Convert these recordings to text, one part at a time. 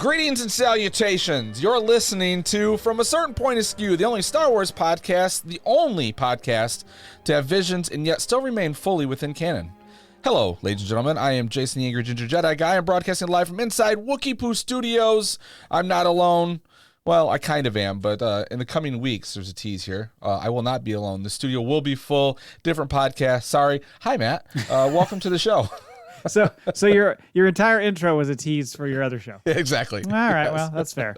Greetings and salutations. You're listening to From a Certain Point of View, the only Star Wars podcast, the only podcast to have visions and yet still remain fully within canon. Hello, ladies and gentlemen. I am Jason the Angry Ginger Jedi Guy. I'm broadcasting live from inside Wookiee Poo Studios. I'm not alone. Well, I kind of am, but in the coming weeks, there's a tease here. I will not be alone. The studio will be full. Different podcast. Sorry. Hi, Matt. Welcome to the show. So your entire intro was a tease for your other show. Exactly. All right, Yes. well, that's fair.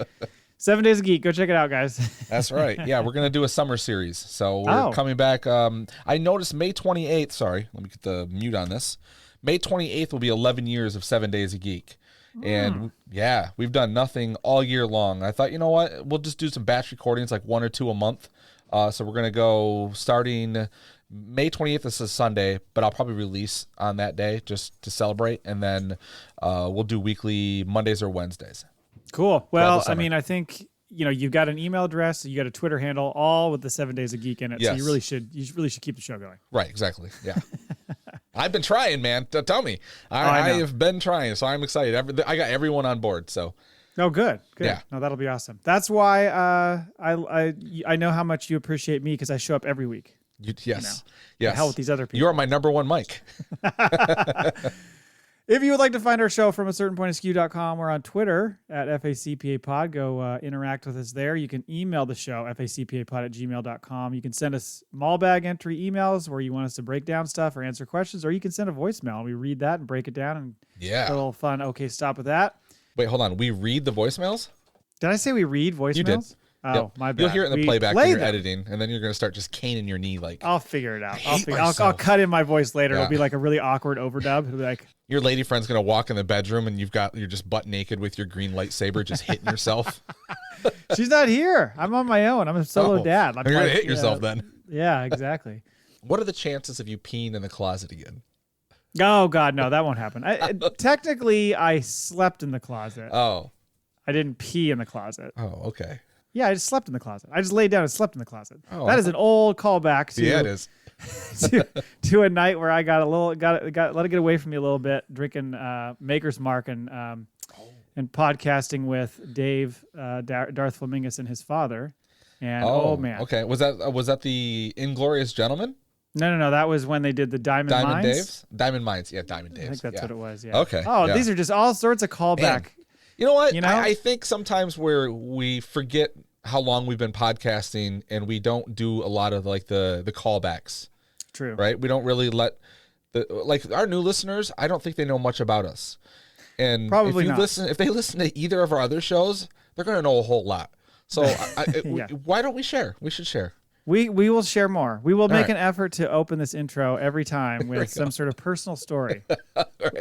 7 Days of Geek. Go check it out, guys. That's right. Yeah, we're going to do a summer series. So we're coming back. I noticed May 28th. Sorry, let me get the mute on this. May 28th will be 11 years of 7 Days of Geek. And yeah, we've done nothing all year long. I thought, you know what? We'll just do some batch recordings, like 1 or 2 a month. So we're going to go starting May 28th is a Sunday, but I'll probably release on that day just to celebrate. And then we'll do weekly Mondays or Wednesdays. Cool. Well, I mean, I think, you've got an email address, you got a Twitter handle, all with the 7 Days of Geek in it. Yes. So you really should keep the show going. Right. Exactly. Yeah. I've been trying, man. Tell me. I have been trying, so I'm excited. I got everyone on board. So. Oh, good. Yeah. No, that'll be awesome. That's why I know how much you appreciate me because I show up every week. Yes. The hell with these other people. You're my number one mic. If you would like to find our show from a certain point of skew.com, we're on Twitter at FACPApod. Go interact with us there. You can email the show, facpapod@gmail.com. You can send us Maul Bag entry emails where you want us to break down stuff or answer questions, or you can send a voicemail and we read that and break it down and yeah, a little fun. Okay, stop with that. Wait, hold on. We read the voicemails? Did I say we read voicemails? You did. Oh, yep. My bad. You'll hear it in the playback when you're editing, and then you're going to start just caning your knee like. I'll figure it out. I'll cut in my voice later. Yeah. It'll be like a really awkward overdub. It'll be like your lady friend's going to walk in the bedroom, and you're just butt naked with your green lightsaber, just hitting yourself. She's not here. I'm on my own. I'm a solo dad. You're going to hit yourself then. Yeah, exactly. What are the chances of you peeing in the closet again? Oh God, no, that won't happen. Technically, I slept in the closet. Oh. I didn't pee in the closet. Oh, okay. Yeah, I just slept in the closet. I just laid down and slept in the closet. Oh, that is an old callback to yeah, it is. to a night where I got let it get away from me a little bit, drinking Maker's Mark and podcasting with Dave, Darth Flamingus, and his father. And oh man, okay, was that the Inglorious Gentleman? No. That was when they did the Diamond Mines. Daves? Diamond Mines, yeah, Diamond Daves. I think that's what it was. Yeah. Okay. Oh, yeah. These are just all sorts of callback. Man. You know what? I think sometimes where we forget how long we've been podcasting and we don't do a lot of like the callbacks. True. Right? We don't really let our new listeners, I don't think they know much about us. And probably if they listen to either of our other shows, they're going to know a whole lot. So why don't we share? We should share. We will share more. We will make an effort to open this intro every time with some sort of personal story,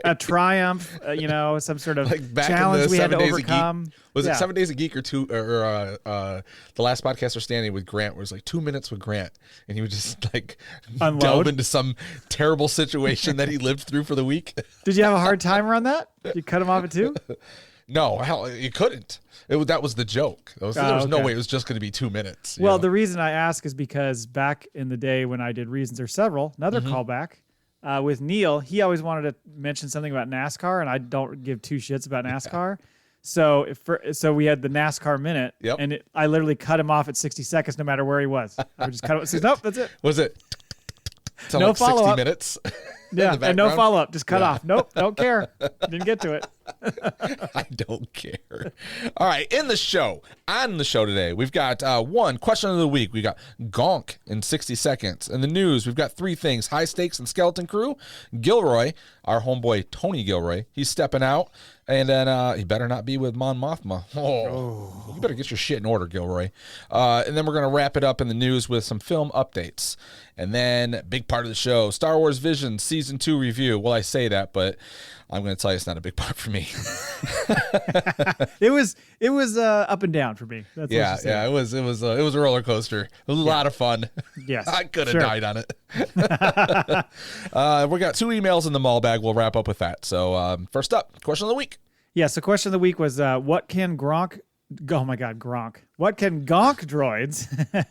a triumph, some sort of challenge we had to overcome. Was it 7 Days a Geek or the last podcast we're standing with Grant? Where it was like 2 minutes with Grant, and he would just like delve into some terrible situation that he lived through for the week. Did you have a hard time around that? You cut him off at 2? No, hell, you couldn't. That was the joke. There was no way it was just going to be 2 minutes. Well, the reason I ask is because back in the day when I did Reasons Are Several, another callback with Neil, he always wanted to mention something about NASCAR, and I don't give two shits about NASCAR. So we had the NASCAR minute, and I literally cut him off at 60 seconds no matter where he was. I would just cut him. Says, nope, that's it. Was it? No like follow-up. 60 minutes? Yeah, and no follow-up. Just cut off. Nope, don't care. Didn't get to it. I don't care. All right, on the show today, we've got one question of the week. We got gonk in 60 seconds. In the news, we've got 3 things: high stakes and skeleton crew. Gilroy, our homeboy Tony Gilroy, he's stepping out. And then he better not be with Mon Mothma. Oh, you better get your shit in order, Gilroy. And then we're going to wrap it up in the news with some film updates. And then, big part of the show, Star Wars Visions Season 2 review. Well, I say that, but I'm going to tell you it's not a big part for me. It was up and down for me. That's it was a roller coaster. It was a lot of fun. Yes, I could have died on it. We got 2 emails in the Maul Bag. We'll wrap up with that. So first up, question of the week. Yeah, so question of the week was what can Gronk? Oh my God, Gronk! What can gonk droids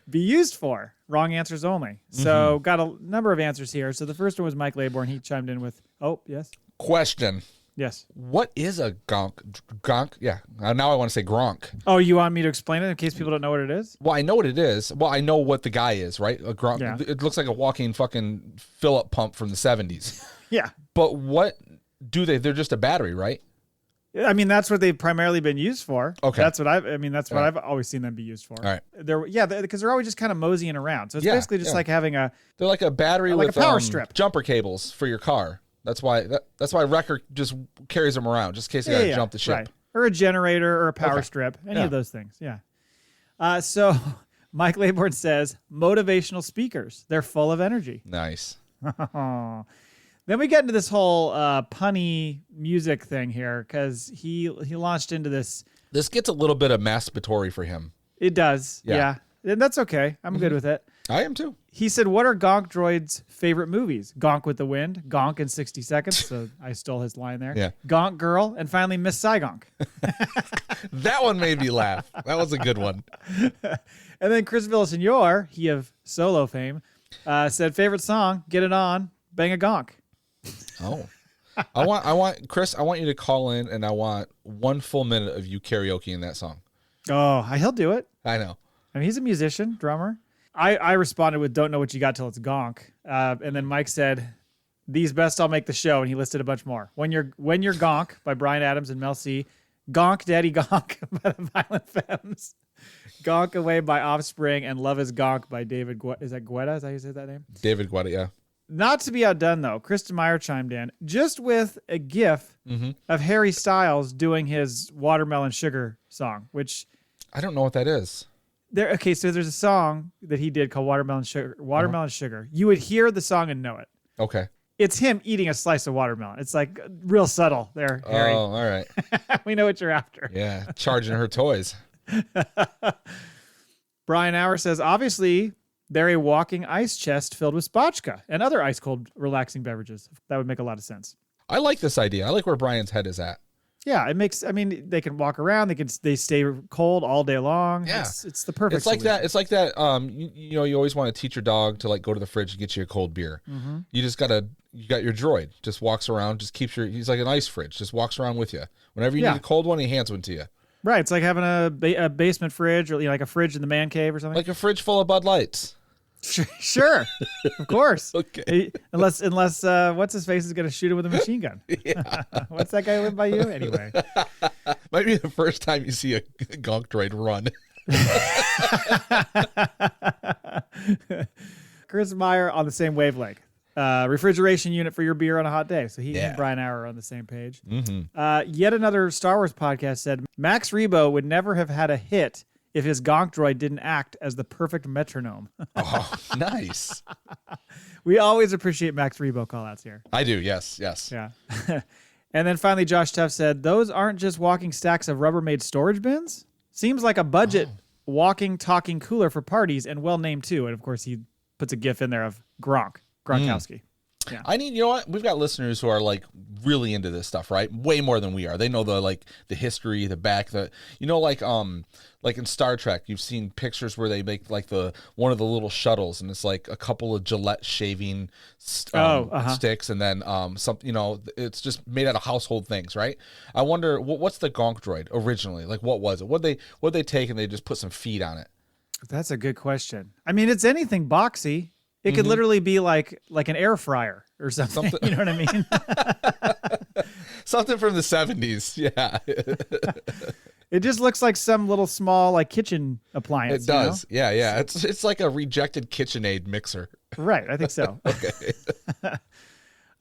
be used for? Wrong answers only. So got a number of answers here. So the first one was Mike Laybourne. He chimed in with, yes. Question. Yes. What is a gonk? Gonk? Yeah. Now I want to say gronk. Oh, you want me to explain it in case people don't know what it is? Well, I know what it is. Well, I know what the guy is, right? A gronk. Yeah. It looks like a walking fucking fill-up pump from the 70s. Yeah. But what do they? They're just a battery, right? I mean, that's what they've primarily been used for. Okay. That's what I've always seen them be used for. All right. Because they're always just kind of moseying around. So it's basically just like having They're like a battery like with a power strip. Jumper cables for your car. That's why Wrecker just carries them around just in case you gotta jump the ship. Right. Or a generator or a power strip. Any of those things. Yeah. So Mike Laybourne says motivational speakers. They're full of energy. Nice. Then we get into this whole punny music thing here because he launched into this. This gets a little bit of masturbatory for him. It does. Yeah. And that's okay. I'm good with it. I am too. He said, what are Gonk Droid's favorite movies? Gonk with the Wind, Gonk in 60 Seconds. So I stole his line there. Yeah. Gonk Girl, and finally Miss Saigonk. That one made me laugh. That was a good one. And then Chris Villasenor, he of Solo fame, said, favorite song, Get It On, Bang a Gonk. Oh. I want Chris, I want you to call in and I want 1 full minute of you karaokeing that song. Oh, he'll do it. I know. I mean, he's a musician, drummer. I responded with don't know what you got till it's gonk. And then Mike said, these best I'll make the show. And he listed a bunch more. When You're Gonk by Bryan Adams and Mel C. Gonk Daddy Gonk by the Violent Femmes. Gonk Away by Offspring and Love is Gonk by David Guetta. Is that Guetta? Is that how you say that name? David Guetta, yeah. Not to be outdone, though, Kristen Meyer chimed in just with a gif of Harry Styles doing his Watermelon Sugar song, which... I don't know what that is. Okay, so there's a song that he did called Watermelon Sugar. You would hear the song and know it. Okay. It's him eating a slice of watermelon. It's like real subtle there, Harry. Oh, all right. We know what you're after. Yeah, charging her toys. Brian Auer says, obviously, they're a walking ice chest filled with spotchka and other ice-cold relaxing beverages. That would make a lot of sense. I like this idea. I like where Brian's head is at. Yeah, it makes. I mean, they can walk around. They stay cold all day long. Yeah, it's the perfect. It's like solution. that. It's like that. You know, you always want to teach your dog to like go to the fridge and get you a cold beer. Mm-hmm. You got your droid. Just walks around. Just keeps he's like an ice fridge. Just walks around with you. Whenever you need a cold one, he hands one to you. Right. It's like having a basement fridge or like a fridge in the man cave or something. Like a fridge full of Bud Lights. Sure, of course. Okay. Unless what's his face is going to shoot him with a machine gun. Yeah. What's that guy live by you anyway? Might be the first time you see a gonk droid run. Chris Meyer on the same wavelength. Refrigeration unit for your beer on a hot day. So he and Brian Auer are on the same page. Mm-hmm. Yet another Star Wars podcast said Max Rebo would never have had a hit if his gonk droid didn't act as the perfect metronome. Oh, nice. We always appreciate Max Rebo call-outs here. I do, yes. Yeah. And then finally, Josh Tuff said, those aren't just walking stacks of Rubbermaid storage bins? Seems like a budget walking, talking cooler for parties and well-named too. And of course, he puts a gif in there of Gronkowski. Yeah. You know what? We've got listeners who are like really into this stuff, right? Way more than we are. They know the history, like in Star Trek, you've seen pictures where they make like one of the little shuttles, and it's like a couple of Gillette shaving sticks, and then it's just made out of household things, right? I wonder what's the gonk droid originally? Like, what was it? What they take and they just put some feet on it? That's a good question. I mean, it's anything boxy. It could literally be like an air fryer or something. You know what I mean? Something from the 70s. Yeah. It just looks like some little small like kitchen appliance. It does. You know? Yeah. It's like a rejected KitchenAid mixer. Right. I think so. Okay.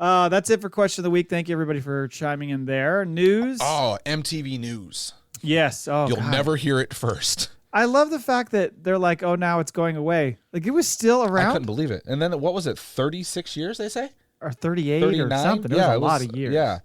That's it for question of the week. Thank you everybody for chiming in there. News. Oh, MTV News. Yes. Oh, You'll never hear it first. I love the fact that they're like, oh, now it's going away. Like, it was still around. I couldn't believe it. And then, what was it, 36 years, they say? Or 38 39? or something. It was a lot of years. Yeah.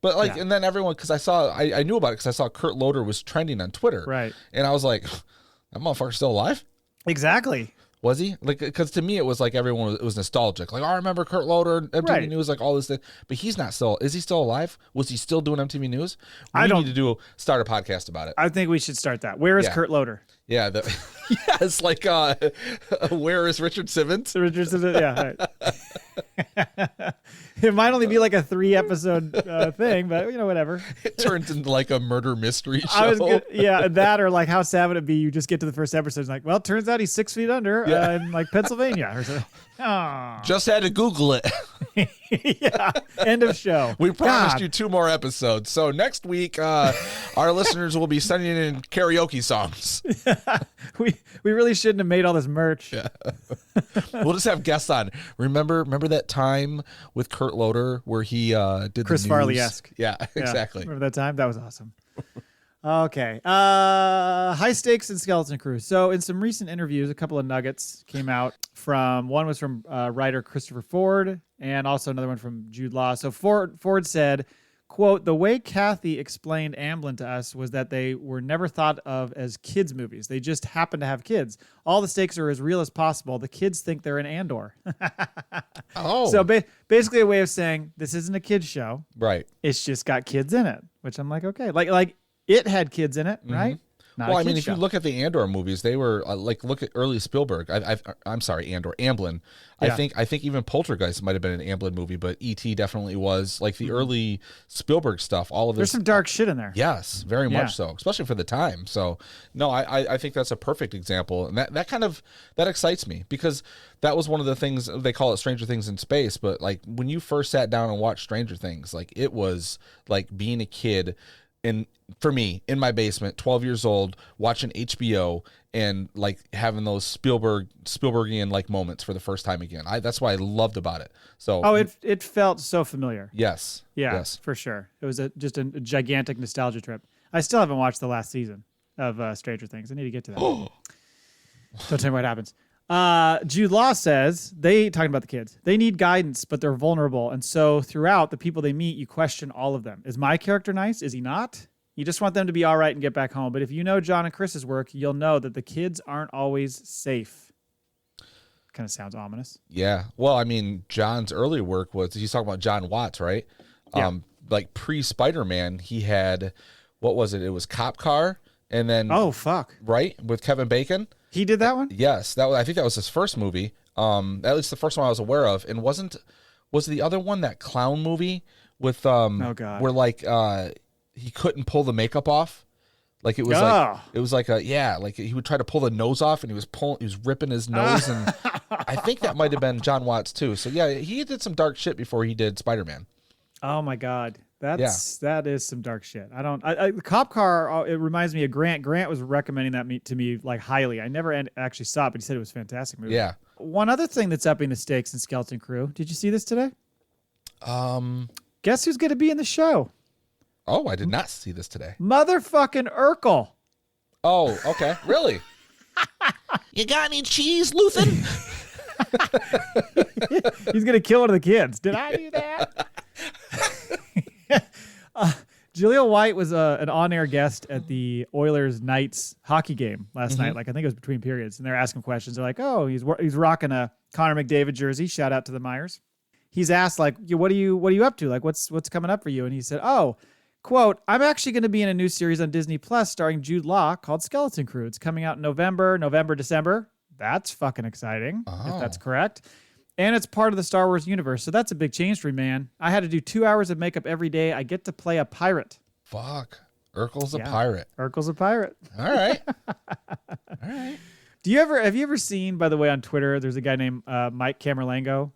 But, and then everyone, because I knew about it because I saw Kurt Loder was trending on Twitter. Right. And I was like, that motherfucker's still alive? Exactly. Was he? Like, because to me, it was like everyone was nostalgic. Like, I remember Kurt Loder, MTV News, like all this thing. But he's not still. Is he still alive? Was he still doing MTV News? We need to start a podcast about it. I think we should start that. Where is Kurt Loder? Yeah. It's like, where is Richard Simmons? Richard Simmons, yeah. Right. It might only be like a 3-episode thing, but whatever. It turns into like a murder mystery show. That or like how sad would it be? You just get to the first episode, it's like, well, it turns out he's 6 feet under in like Pennsylvania or something. Just had to Google it. Yeah. End of show. We promised you 2 more episodes. So next week, our listeners will be sending in karaoke songs. We really shouldn't have made all this merch. Yeah. We'll just have guests on. Remember that time with Kurt Loder where he did Chris the news? Farley-esque. Yeah, exactly. Remember that time? That was awesome. Okay. High stakes and skeleton crew. So in some recent interviews, a couple of nuggets came out one was from writer Christopher Ford and also another one from Jude Law. So Ford said, quote, the way Kathy explained Amblin to us was that they were never thought of as kids movies. They just happen to have kids. All the stakes are as real as possible. The kids think they're in Andor. Oh. So basically a way of saying this isn't a kids show. Right. It's just got kids in it, which I'm like, okay. Like it had kids in it, right? Not well, a I mean, kid's if you show. look at the Andor movies, they were look at early Spielberg. I'm sorry, Amblin. Yeah. I think even Poltergeist might have been an Amblin movie, but E.T. definitely was. Like the early Spielberg stuff. All of There's this. some dark shit in there. Yes, very much so, especially for the time. So, no, I think that's a perfect example, and that excites me because that was one of the things they call it Stranger Things in space. But like when you first sat down and watched Stranger Things, like it was like being a kid. And for me, in my basement, 12 years old, watching HBO and like having those Spielbergian like moments for the first time again. That's what I loved about it. So it felt so familiar. Yes. Yeah, Yes. for sure. It was just a gigantic nostalgia trip. I still haven't watched the last season of Stranger Things. I need to get to that. Don't tell me what happens. Jude Law says talking about the kids. They need guidance, but they're vulnerable. And so throughout the people they meet, you question all of them. Is my character nice? Is he not? You just want them to be all right and get back home. But if you know John and Chris's work, you'll know that the kids aren't always safe. Kind of sounds ominous. Yeah. Well, I mean, John's early work he's talking about John Watts, right? Yeah. Like pre-Spider-Man, he had, what was it? It was Cop Car. And then, Oh, fuck. right? With Kevin Bacon. He did that one? Yes. I think that was his first movie. At least the first one I was aware of. And was the other one that clown movie with, Oh, God. where like, he couldn't pull the makeup off. Like it was like he would try to pull the nose off and he was ripping his nose. And I think that might've been John Watts too. So yeah, he did some dark shit before he did Spider-Man. Oh my God. That is some dark shit. Cop Car, it reminds me of Grant. Grant was recommending that to me like highly. I never actually saw it, but he said it was a fantastic movie. Yeah. One other thing that's upping the stakes in Skeleton Crew. Did you see this today? Guess who's going to be in the show? Oh, I did not see this today. Motherfucking Urkel. Oh, okay. Really? You got any cheese, Luthen? He's going to kill one of the kids. Did I do that? Jaleel White was an on-air guest at the Oilers Knights hockey game last night. Like I think it was between periods, and they're asking questions. They're like, "Oh, he's rocking a Connor McDavid jersey." Shout out to the Myers. He's asked like, "What are you up to? Like, what's coming up for you?" And he said, "Oh, quote, I'm actually going to be in a new series on Disney Plus starring Jude Law called Skeleton Crew. It's coming out in November, December. That's fucking exciting, if that's correct." And it's part of the Star Wars universe. So that's a big change for me, man. I had to do 2 hours of makeup every day. I get to play a pirate. Fuck. Urkel's a pirate. Urkel's a pirate. All right. All right. Have you ever seen, by the way, on Twitter, there's a guy named Mike Camerlango,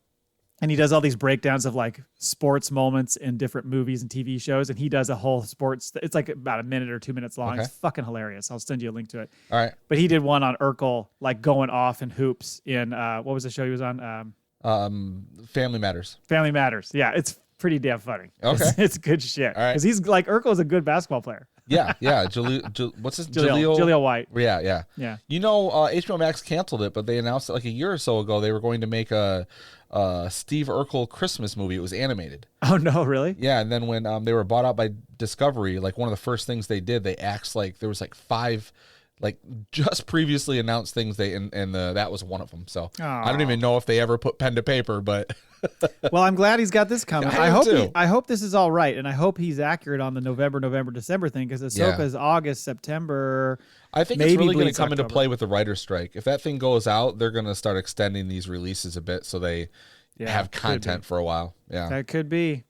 and he does all these breakdowns of like sports moments in different movies and TV shows. And he does a whole sports. It's like about a minute or 2 minutes long. Okay. It's fucking hilarious. I'll send you a link to it. All right. But he did one on Urkel, like going off in hoops in, what was the show he was on? Family Matters. Family Matters. Yeah, it's pretty damn funny. Okay. It's good shit. All right. Because he's like, Urkel is a good basketball player. Yeah. What's his Jaleel White. Yeah. Yeah. You know, HBO Max canceled it, but they announced it like a year or so ago. They were going to make a Steve Urkel Christmas movie. It was animated. Oh, no, really? Yeah. And then when they were bought out by Discovery, like one of the first things they did, they axed like there was like 5 like just previously announced things that was one of them. So I don't even know if they ever put pen to paper, but well, I'm glad he's got this coming. I hope this is all right, and I hope he's accurate on the November, December thing, because Ahsoka's August, September. I think it's really going to come into play with the writer's strike. If that thing goes out, they're going to start extending these releases a bit, so they have content for a while. Yeah. That could be.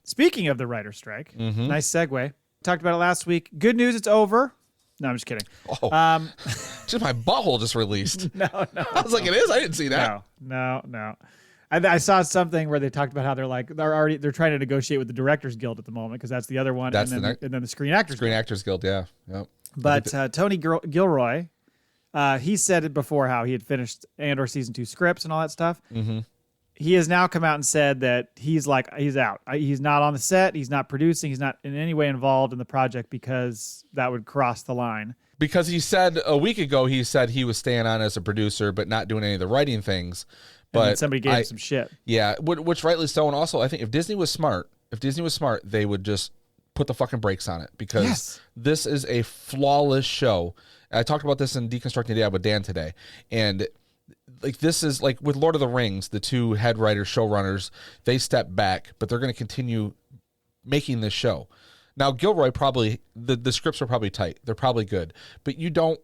Speaking of the writer's strike, nice segue. Talked about it last week. Good news, it's over. No, I'm just kidding. Oh, just my butthole just released. No. I was like, it is? I didn't see that. No. I saw something where they talked about how they're trying to negotiate with the Directors Guild at the moment because that's the other one, and then the Screen Actors Guild. Yeah. Yep. But Tony Gilroy, he said it before how he had finished Andor season 2 scripts and all that stuff. Mm-hmm. He has now come out and said that he's out. He's not on the set. He's not producing. He's not in any way involved in the project because that would cross the line. Because he said a week ago, he said he was staying on as a producer, but not doing any of the writing things. But somebody gave him some shit. Yeah, which rightly so. And also, I think if Disney was smart, they would just put the fucking brakes on it because this is a flawless show. I talked about this in Deconstructing Dad with Dan today. And like this is like with Lord of the Rings, the two head writers, showrunners, they stepped back, but they're going to continue making this show. Now, Gilroy probably, the scripts are probably tight. They're probably good. But you do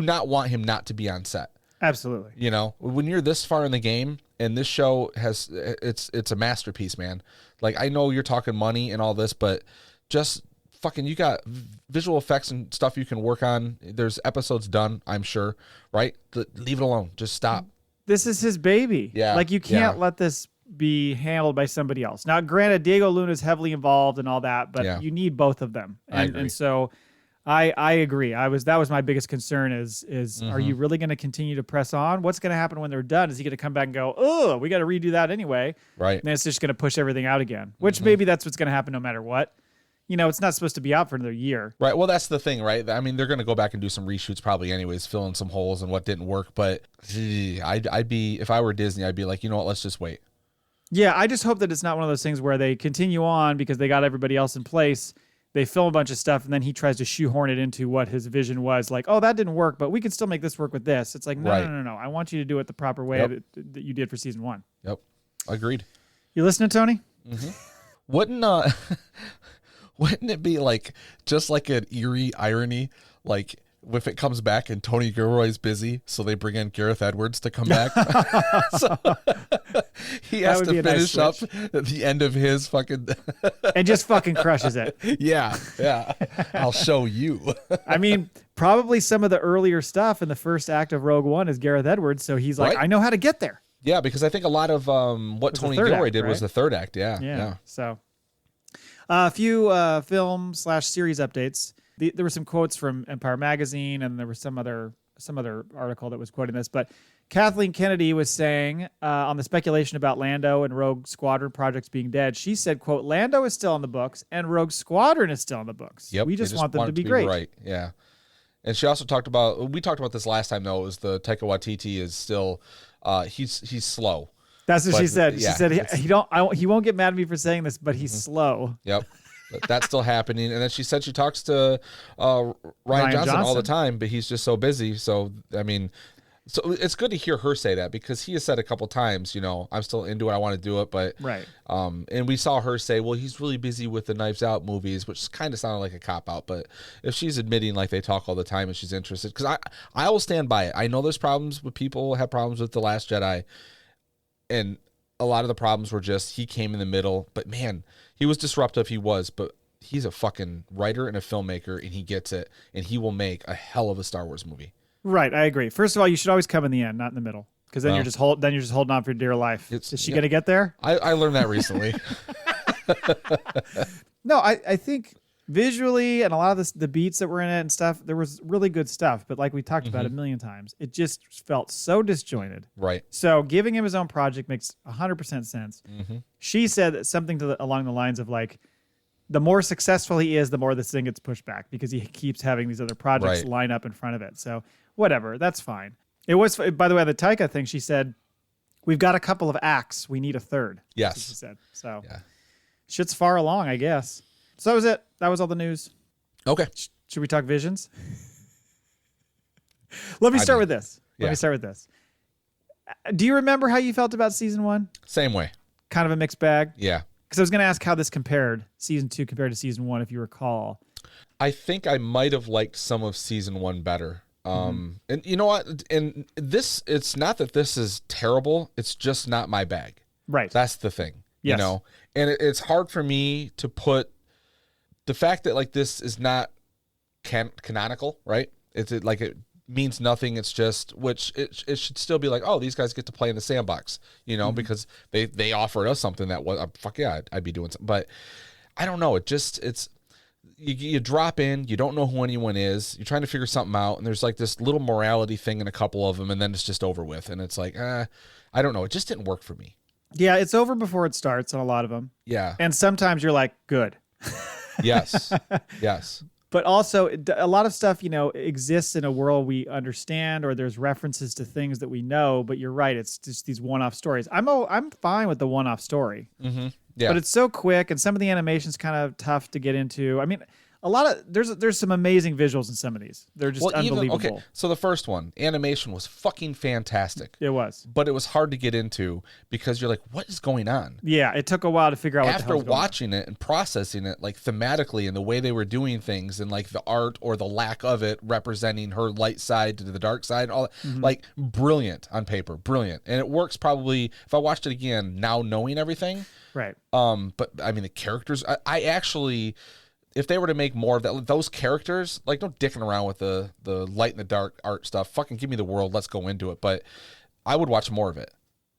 not want him not to be on set. Absolutely. You know, when you're this far in the game and this show it's a masterpiece, man. Like, I know you're talking money and all this, but just fucking, you got visual effects and stuff you can work on. There's episodes done, I'm sure, right? Leave it alone. Just stop. This is his baby. Yeah. Like, you can't let this be handled by somebody else. Now, granted, Diego Luna is heavily involved and all that, but you need both of them. And so I agree. That was my biggest concern is are you really going to continue to press on? What's going to happen when they're done? Is he going to come back and go, oh, we got to redo that anyway? Right. And then it's just going to push everything out again, which maybe that's what's going to happen no matter what. You know, it's not supposed to be out for another year. Right. Well, that's the thing, right? I mean, they're going to go back and do some reshoots probably anyways, fill in some holes and what didn't work. But I'd be, if I were Disney, I'd be like, you know what, let's just wait. Yeah, I just hope that it's not one of those things where they continue on because they got everybody else in place. They film a bunch of stuff, and then he tries to shoehorn it into what his vision was. Like, oh, that didn't work, but we can still make this work with this. It's like, no. I want you to do it the proper way that you did for season 1. Yep. Agreed. You listening, Tony? Mm-hmm. Wouldn't it be like just like an eerie irony, like if it comes back and Tony Gilroy's busy, so they bring in Gareth Edwards to come back. So he has to finish up at the end of his fucking and just fucking crushes it. Yeah. I'll show you. I mean, probably some of the earlier stuff in the first act of Rogue One is Gareth Edwards, so he's like, I know how to get there. Yeah, because I think a lot of what Tony Gilroy did was the third act. Yeah. So a few film/series updates. There were some quotes from Empire Magazine, and there was some other article that was quoting this. But Kathleen Kennedy was saying on the speculation about Lando and Rogue Squadron projects being dead, she said, quote, Lando is still in the books and Rogue Squadron is still in the books. Yep, we just want them to be great. Right, yeah. And she also talked about, we talked about this last time, though, is the Taika Waititi is still, he's slow. That's what she said. She said he won't get mad at me for saying this, but he's slow. Yep. But that's still happening. And then she said she talks to Ryan Johnson all the time, but he's just so busy. So, I mean, so it's good to hear her say that because he has said a couple times, you know, I'm still into it. I want to do it. But, right. And we saw her say, well, he's really busy with the Knives Out movies, which kind of sounded like a cop out. But if she's admitting like they talk all the time and she's interested, because I will stand by it. I know there's problems with people have problems with The Last Jedi. And a lot of the problems were just he came in the middle. But, man, he was disruptive. He was. But he's a fucking writer and a filmmaker, and he gets it. And he will make a hell of a Star Wars movie. Right, I agree. First of all, you should always come in the end, not in the middle, because then you're just holding on for dear life. Is she going to get there? I learned that recently. No, I think visually and a lot of the beats that were in it and stuff, there was really good stuff. But like we talked about a million times, it just felt so disjointed. Right. So giving him his own project makes 100% sense. Mm-hmm. She said something along the lines of like, the more successful he is, the more this thing gets pushed back because he keeps having these other projects line up in front of it. So whatever, that's fine. It was, by the way, the Taika thing, she said, we've got a couple of acts. We need a third. Yes. She said. So shit's far along, I guess. So that was it. That was all the news. Okay. Should we talk visions? Let me start with this. Do you remember how you felt about season 1? Same way. Kind of a mixed bag? Yeah. Because I was going to ask how this compared, season 2 compared to season 1, if you recall. I think I might have liked some of season 1 better. And you know what? And this, it's not that this is terrible. It's just not my bag. Right. That's the thing, Yes. you know? And it's hard for me to put the fact that like this is not canonical, right? Like it means nothing. It's just, which it should still be like, oh, these guys get to play in the sandbox, you know, because they offered us something that was, fuck yeah, I'd be doing something. But I don't know. You drop in, you don't know who anyone is, you're trying to figure something out, and there's like this little morality thing in a couple of them, and then it's just over with. And it's like, I don't know. It just didn't work for me. Yeah, it's over before it starts on a lot of them. Yeah. And sometimes you're like, good. Yes. Yes. But also, a lot of stuff, you know, exists in a world we understand, or there's references to things that we know. But you're right; it's just these one-off stories. I'm fine with the one-off story, Yeah. but it's so quick, and some of the animation's kind of tough to get into. I mean, a lot of there's some amazing visuals in some of these. They're just unbelievable. Okay, so the first one, animation was fucking fantastic. It was, but it was hard to get into because you're like, what is going on? Yeah, it took a while to figure out what the After hell's going on. watching it and processing it, like thematically and the way they were doing things and like the art or the lack of it representing her light side to the dark side, all that, like brilliant on paper, brilliant. And it works probably if I watched it again now knowing everything. Right. But I mean the characters, I actually, if they were to make more of that, those characters, like don't dicking around with the light and the dark art stuff. Fucking give me the world. Let's go into it. But I would watch more of it.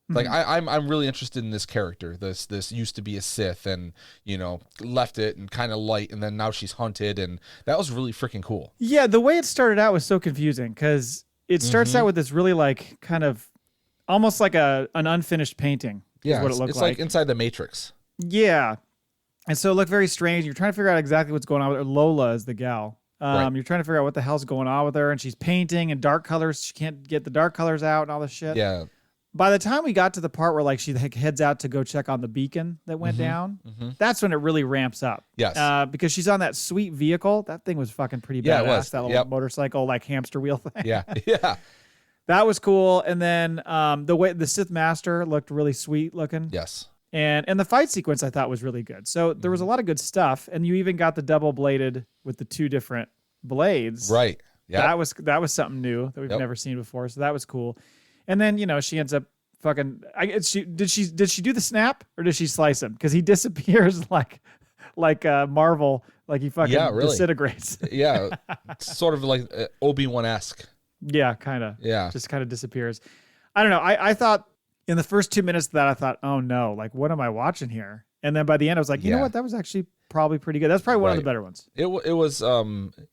Like I'm really interested in this character. This used to be a Sith, and you know left it and kind of light, and then now she's hunted, and that was really freaking cool. Yeah, the way it started out was so confusing because it starts out with this really like kind of almost like an unfinished painting. Yeah, is what it looked it's like inside the Matrix. Yeah. And so it looked very strange. You're trying to figure out exactly what's going on with her. Lola is the gal. Right. You're trying to figure out what the hell's going on with her, and she's painting in dark colors. She can't get the dark colors out and all this shit. Yeah. By the time we got to the part where like she heads out to go check on the beacon that went down, that's when it really ramps up. Yes. Because she's on that sweet vehicle. That thing was fucking pretty badass. Yeah, it was. That little motorcycle like hamster wheel thing. Yeah. Yeah. That was cool. And then the way the Sith Master looked really sweet looking. Yes. And the fight sequence I thought was really good. So there was a lot of good stuff, and you even got the double bladed with the two different blades. Right. Yeah. That was something new that we've never seen before. So that was cool. And then you know she ends up fucking. Did she do the snap or did she slice him? Because he disappears like Marvel, like he fucking disintegrates. Yeah. Sort of like Obi-Wan-esque. Yeah, kind of. Yeah. Just kind of disappears. I don't know. I thought. In the first 2 minutes of that, I thought, oh no, like what am I watching here? And then by the end, I was like, you know what? That was actually probably pretty good. That's probably one of the better ones. It was,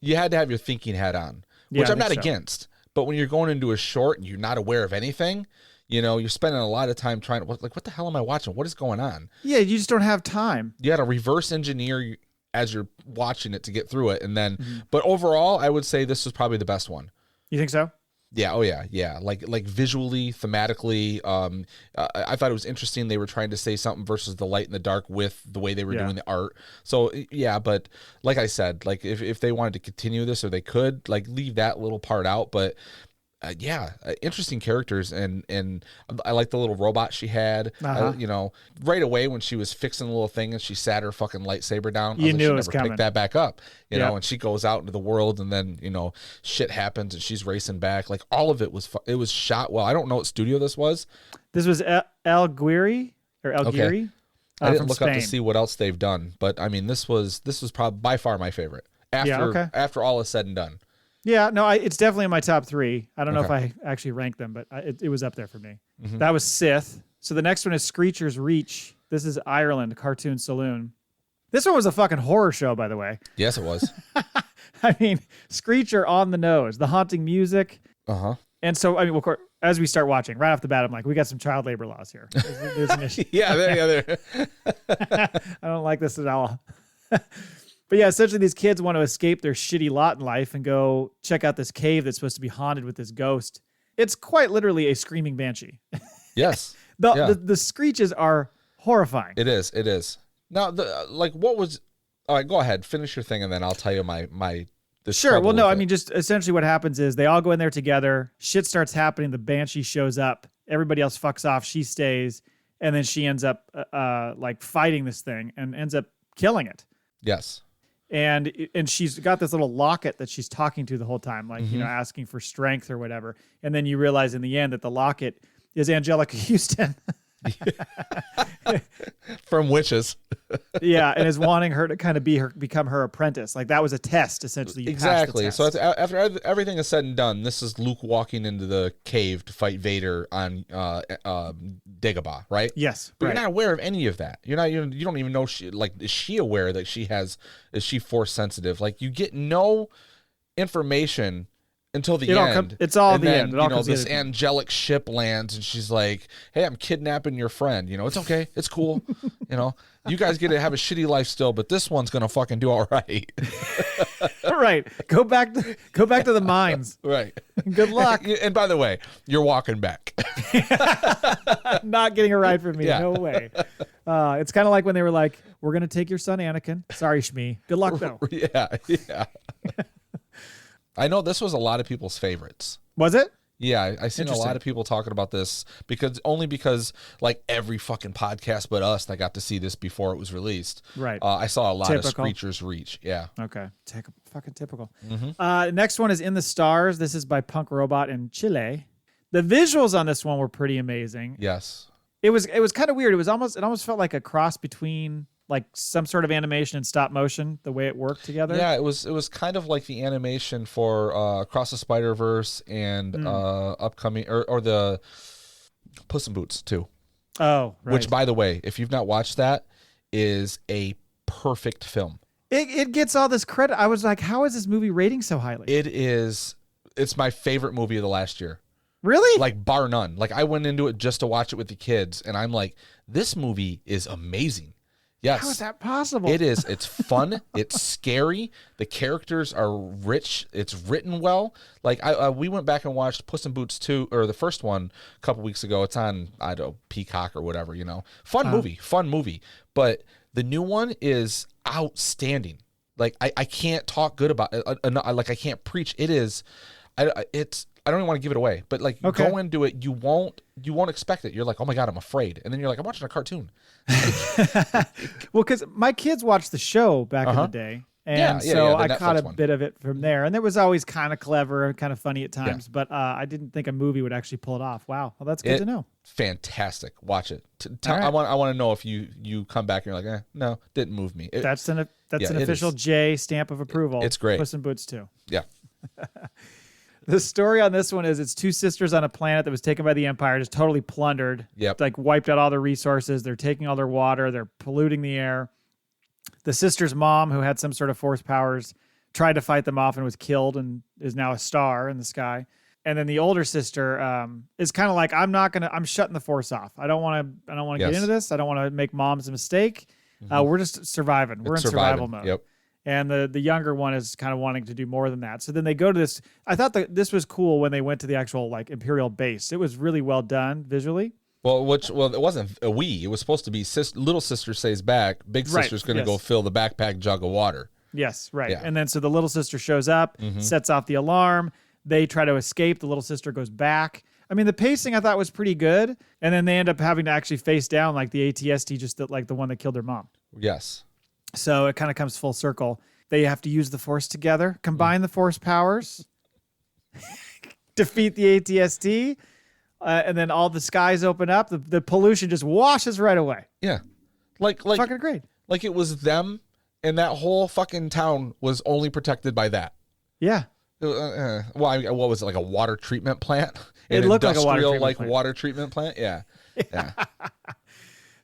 you had to have your thinking hat on, which I'm not against. But when you're going into a short and you're not aware of anything, you know, you're spending a lot of time trying to, like, what the hell am I watching? What is going on? Yeah, you just don't have time. You got to reverse engineer as you're watching it to get through it. And then, but overall, I would say this was probably the best one. You think so? Yeah. Oh yeah. Yeah. Like visually, thematically, I thought it was interesting. They were trying to say something versus the light and the dark with the way they were doing the art. So yeah, but like I said, like if they wanted to continue this or they could like leave that little part out, but interesting characters, and I like the little robot she had. You know, right away when she was fixing the little thing and she sat her fucking lightsaber down, you knew it was coming. Pick that back up, you know. And she goes out into the world, and then you know shit happens, and she's racing back. Like all of it was it was shot well. I don't know what studio this was. This was El Guiri or El Guiri. I didn't look up to see what else they've done, but I mean this was probably by far my favorite after all is said and done. Yeah, no, it's definitely in my top 3. I don't know if I actually ranked them, but it was up there for me. That was Sith. So the next one is Screecher's Reach. This is Ireland, Cartoon Saloon. This one was a fucking horror show, by the way. Yes, it was. I mean, Screecher on the nose, the haunting music. And so, I mean, of course, as we start watching, right off the bat, I'm like, we got some child labor laws here. There's an issue. there. I don't like this at all. But yeah, essentially these kids want to escape their shitty lot in life and go check out this cave that's supposed to be haunted with this ghost. It's quite literally a screaming banshee. Yes. The screeches are horrifying. It is. Now, what was... All right, go ahead. Finish your thing, and then I'll tell you my Sure. Well, no, I mean, just essentially what happens is they all go in there together. Shit starts happening. The banshee shows up. Everybody else fucks off. She stays. And then she ends up like fighting this thing and ends up killing it. Yes. And she's got this little locket that she's talking to the whole time, like, asking for strength or whatever. And then you realize in the end that the locket is Angelica Houston. From Witches. Yeah, and is wanting her to kind of become her apprentice. Like that was a test, essentially. You exactly. passed the test. So after everything is said and done, this is Luke walking into the cave to fight Vader on Dagobah, right? Yes, but you're not aware of any of that. You don't even know is she aware that is she force sensitive? Like you get no information until the end. It's all and the then, end. This angelic ship lands and she's like, hey, I'm kidnapping your friend. It's okay. It's cool. You guys get to have a shitty life still, but this one's going to fucking do all right. Right. Go back to the mines. Right. Good luck. And by the way, you're walking back. Not getting a ride from me. Yeah. No way. It's kind of like when they were like, we're going to take your son, Anakin. Sorry, Shmi. Good luck, though. Yeah. I know this was a lot of people's favorites. Was it? Yeah, I seen a lot of people talking about this because like every fucking podcast but us that got to see this before it was released. Right. I saw a lot of Typical. Screechers reach. Yeah. Okay. Fucking typical. Next one is In the Stars. This is by Punk Robot in Chile. The visuals on this one were pretty amazing. Yes. It was kind of weird. It almost felt like a cross between like some sort of animation and stop motion, the way it worked together. Yeah, it was kind of like the animation for Across the Spider-Verse and upcoming or the Puss in Boots too. Oh, right. Which, by the way, if you've not watched that, is a perfect film. It gets all this credit. I was like, how is this movie rating so highly? It's my favorite movie of the last year. Really? Like bar none. Like I went into it just to watch it with the kids, and I'm like, this movie is amazing. Yes. How is that possible? It is. It's fun. It's scary. The characters are rich. It's written well. Like we went back and watched Puss in Boots 2, or the first one a couple weeks ago. It's on, I don't know, Peacock or whatever, Fun movie. But the new one is outstanding. Like I can't talk good about it. Like I can't preach. It is. I don't even want to give it away, but like go into it, you won't expect it. You're like, oh my God, I'm afraid. And then you're like, I'm watching a cartoon. Well, because my kids watched the show back in the day. And so I caught a bit of it from there. And it was always kind of clever and kind of funny at times, but I didn't think a movie would actually pull it off. Wow. Well, that's good to know. Fantastic. Watch it. Right. I want to know if you come back and you're like, no, didn't move me. That's an official J stamp of approval. It's great. Puss in Boots 2. Yeah. The story on this one is it's two sisters on a planet that was taken by the Empire, just totally plundered. Yep. Like wiped out all their resources. They're taking all their water. They're polluting the air. The sister's mom, who had some sort of force powers, tried to fight them off and was killed and is now a star in the sky. And then the older sister is kind of like, I'm shutting the force off. I don't want to get into this. I don't want to make mom's a mistake. We're just surviving. We're in survival mode. Yep. And the younger one is kind of wanting to do more than that. So then they go to this. I thought that this was cool when they went to the actual like Imperial base. It was really well done visually. Well, it wasn't a we. It was supposed to be little sister stays back. Big sister's going to go fill the backpack jug of water. Yes, right. Yeah. And then so the little sister shows up, sets off the alarm. They try to escape. The little sister goes back. I mean, the pacing I thought was pretty good. And then they end up having to actually face down like the ATST, just like the one that killed their mom. Yes. So it kind of comes full circle. They have to use the force together, combine the force powers, defeat the ATST, and then all the skies open up. The pollution just washes right away. Yeah. Like fucking great. Like it was them, and that whole fucking town was only protected by that. Yeah. What was it, like a water treatment plant? It looked like a water treatment plant. Yeah. Yeah.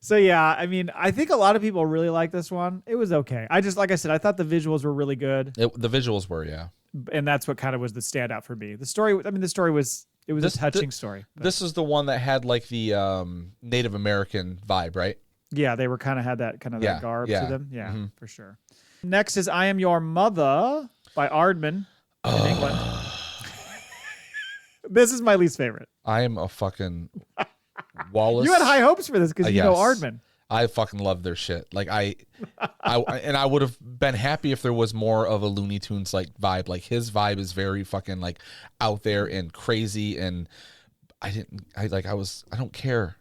So yeah, I mean, I think a lot of people really like this one. It was okay. Like I said, I thought the visuals were really good. The visuals were, yeah. And that's what kind of was the standout for me. The story was a touching story. But. This is the one that had like the Native American vibe, right? Yeah, they were kind of had that kind of that garb to them. Yeah, for sure. Next is I Am Your Mother by Aardman in England. This is my least favorite. I am a fucking Wallace. You had high hopes for this because you know Aardman. I fucking love their shit. Like I would have been happy if there was more of a Looney Tunes like vibe. Like his vibe is very fucking like out there and crazy, and I don't care.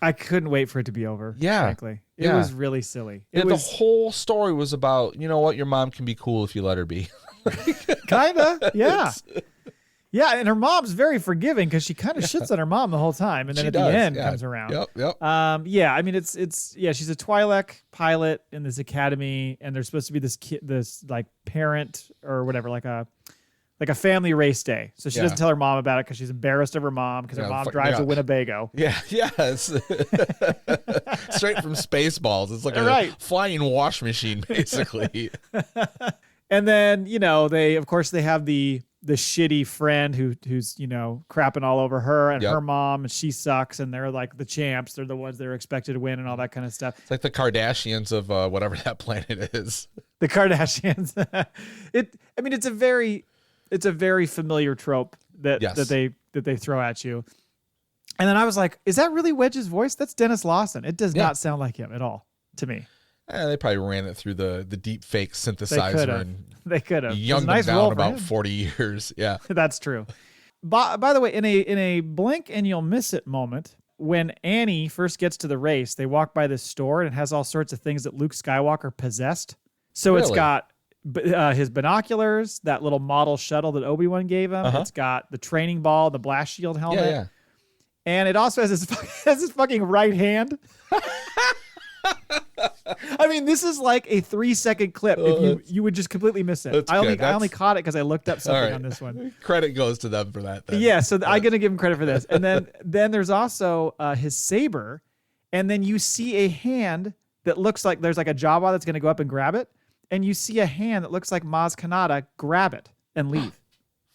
I couldn't wait for it to be over. Yeah. Frankly, it was really silly. The whole story was about, you know what, your mom can be cool if you let her be. Kinda, yeah. Yeah, and her mom's very forgiving because she kind of shits on her mom the whole time, and then at the end comes around. Yep. Yeah, I mean it's she's a Twi'lek pilot in this academy, and there's supposed to be this like parent or whatever, like a family race day. So she doesn't tell her mom about it because she's embarrassed of her mom because her mom drives a Winnebago. Yeah, yes. Straight from Spaceballs. It's like a flying wash machine, basically. And then, they have the shitty friend who's, crapping all over her and her mom, and she sucks, and they're like the champs. They're the ones that are expected to win and all that kind of stuff. It's like the Kardashians of whatever that planet is. The Kardashians. It's a very familiar trope that they throw at you. And then I was like, is that really Wedge's voice? That's Dennis Lawson. It does not sound like him at all to me. They probably ran it through the deep fake synthesizer. They could have. Young them down about 40 years. Yeah. That's true. By the way, in a blink and you'll miss it moment, when Annie first gets to the race, they walk by this store and it has all sorts of things that Luke Skywalker possessed. So It's got his binoculars, that little model shuttle that Obi-Wan gave him. It's got the training ball, the blast shield helmet. Yeah. And it also has his fucking right hand. I mean, this is like a 3-second clip. If you would just completely miss it. I only caught it because I looked up something on this one. Credit goes to them for that. Then. Yeah, so I'm gonna give him credit for this. And then there's also his saber, and then you see a hand that looks like there's like a Jawa that's gonna go up and grab it, and you see a hand that looks like Maz Kanata grab it and leave.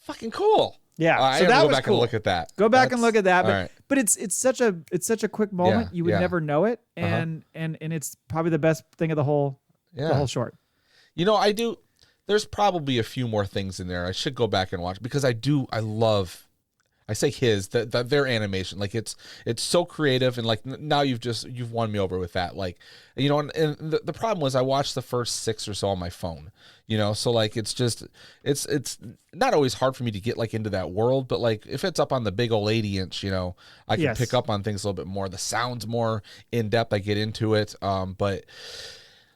Fucking cool. Yeah, so that was cool. And look at that. Go back and look at that. But it's such a quick moment. You would never know it, and it's probably the best thing of the whole short. I do. There's probably a few more things in there I should go back and watch because I love. I say their animation, like it's so creative, and like now you've won me over with that. Like, and the problem was I watched the first 6 or so on my phone, so like it's not always hard for me to get like into that world, but like if it's up on the big old 80-inch, I can pick up on things a little bit more. The sound's more in depth. I get into it, but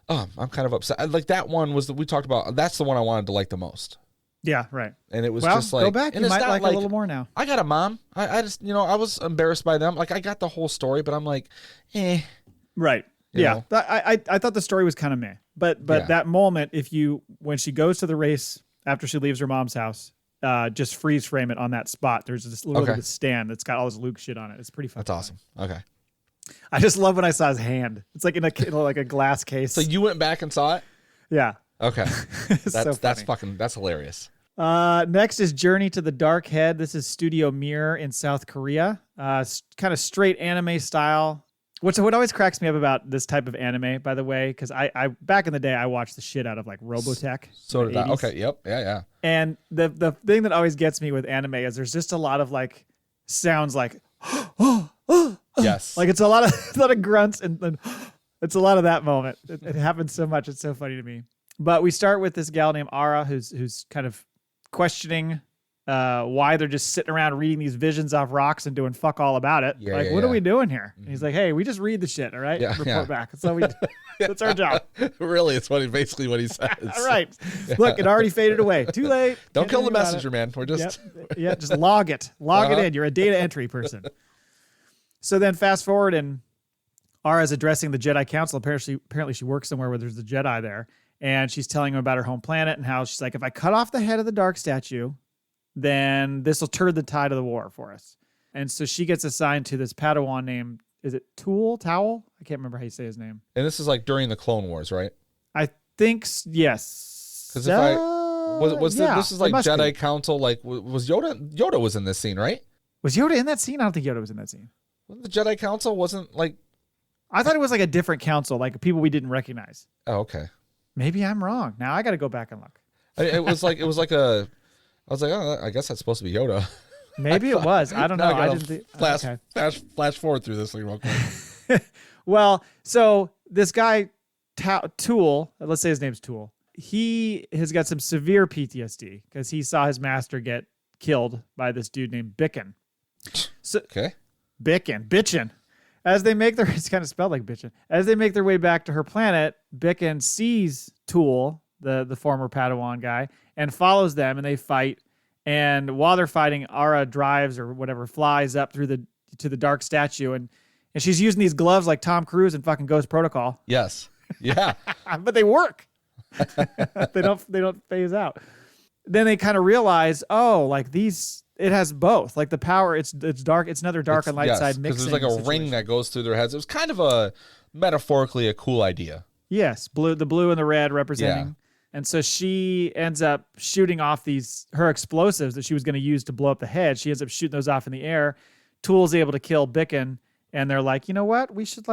I'm kind of upset. Like that one was we talked about. That's the one I wanted to like the most. Yeah, right. And it was just like, go back. You might like a little more now. I got a mom. I just, I was embarrassed by them. Like I got the whole story, but I'm like, Right. Yeah. I thought the story was kind of meh. But that moment, when she goes to the race after she leaves her mom's house, just freeze frame it on that spot. There's this little stand that's got all this Luke shit on it. It's pretty fun. That's awesome. Okay. I just love when I saw his hand. It's like in a glass case. So you went back and saw it? Yeah. Okay. That's hilarious. Next is Journey to the Dark Head. This is Studio Mir in South Korea. Kind of straight anime style. What always cracks me up about this type of anime, by the way, because I back in the day I watched the shit out of like Robotech. So did I. Okay. Yep. Yeah. And the thing that always gets me with anime is there's just a lot of like sounds like yes, like it's a lot of grunts and it's a lot of that moment. It happens so much. It's so funny to me. But we start with this gal named Ara who's kind of questioning why they're just sitting around reading these visions off rocks and doing fuck all about it. What are we doing here? And he's like, hey, we just read the shit, all right? Report back. That's all we do. That's our job. Really, it's basically what he says. All right. Look, it already faded away. Too late. Don't kill the messenger, man. We're just... just log it. Log it in. You're a data entry person. So then fast forward and Ara's addressing the Jedi Council. Apparently she works somewhere where there's a Jedi there. And she's telling him about her home planet and how she's like, if I cut off the head of the dark statue, then this will turn the tide of the war for us. And so she gets assigned to this Padawan named, is it Towel? I can't remember how you say his name. And this is like during the Clone Wars, right? I think, yes. Because this is like Jedi Council, like was Yoda was in this scene, right? Was Yoda in that scene? I don't think Yoda was in that scene. The Jedi Council wasn't like... I thought it was like a different council, like people we didn't recognize. Oh, okay. Maybe I'm wrong. Now I got to go back and look. It was like I was like, oh, I guess that's supposed to be Yoda. Maybe it was. I don't know. I didn't think. Flash forward through this thing real quick. Well, so this guy Tool, let's say his name's Tool. He has got some severe PTSD because he saw his master get killed by this dude named Bicken. So, okay. Bitchin. As they make their, it's kind of spelled like bitchin'. As they make their way back to her planet, Bicken sees Tool, the former Padawan guy, and follows them, and they fight. And while they're fighting, Ara drives or whatever, flies up to the dark statue, and she's using these gloves like Tom Cruise in fucking Ghost Protocol. Yes. Yeah. But they work. They don't phase out. Then they kind of realize, oh, like these, it has both. Like the power, it's dark. It's another dark and light side mixing. Because there's like a ring that goes through their heads. It was kind of a metaphorically a cool idea. Yes, the blue and the red representing. Yeah. And so she ends up shooting off her explosives that she was going to use to blow up the head. She ends up shooting those off in the air. Tool's able to kill Bicken, and they're like, you know what? We should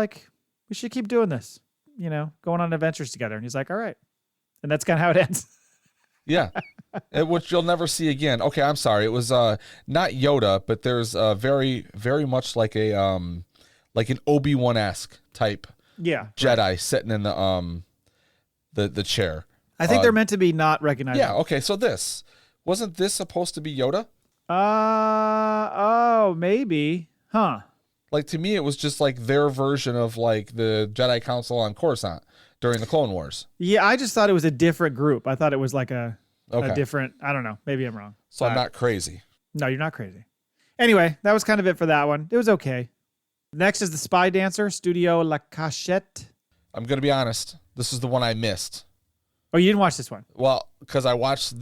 keep doing this. You know, going on adventures together. And he's like, all right. And that's kind of how it ends. Yeah. Which you'll never see again. Okay, I'm sorry. It was not Yoda, but there's very, very much like an Obi-Wan-esque type Jedi sitting in the chair. I think they're meant to be not recognizable. Yeah, okay, so wasn't this supposed to be Yoda? Oh, maybe. Huh. Like, to me, it was just like their version of like the Jedi Council on Coruscant during the Clone Wars. Yeah, I just thought it was a different group. I thought it was like a different, I don't know. Maybe I'm wrong. So I'm not crazy. No, you're not crazy. Anyway, that was kind of it for that one. It was okay. Next is the Spy Dancer, Studio La Cachette. I'm going to be honest. This is the one I missed. Oh, you didn't watch this one? Well, because I watched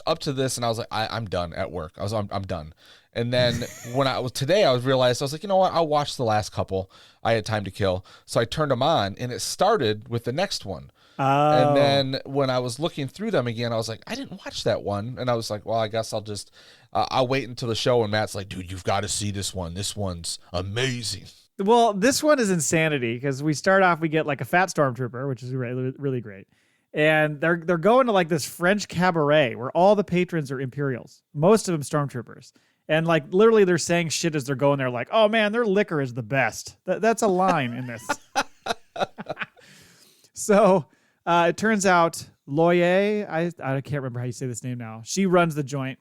up to this and I was like, I'm done at work. I'm done. And then when I realized, I was like, you know what? I'll watch the last couple. I had time to kill. So I turned them on and it started with the next one. Oh. And then when I was looking through them again, I was like, I didn't watch that one. And I was like, well, I guess I'll just, I'll wait until the show. And Matt's like, dude, you've got to see this one. This one's amazing. Well, this one is insanity because we start off, we get like a fat stormtrooper, which is really, really great. And they're going to like this French cabaret where all the patrons are Imperials, most of them stormtroopers. And like literally they're saying shit as they're going there like, oh man, their liquor is the best. That's a line in this. So it turns out Loye, I can't remember how you say this name now. She runs the joint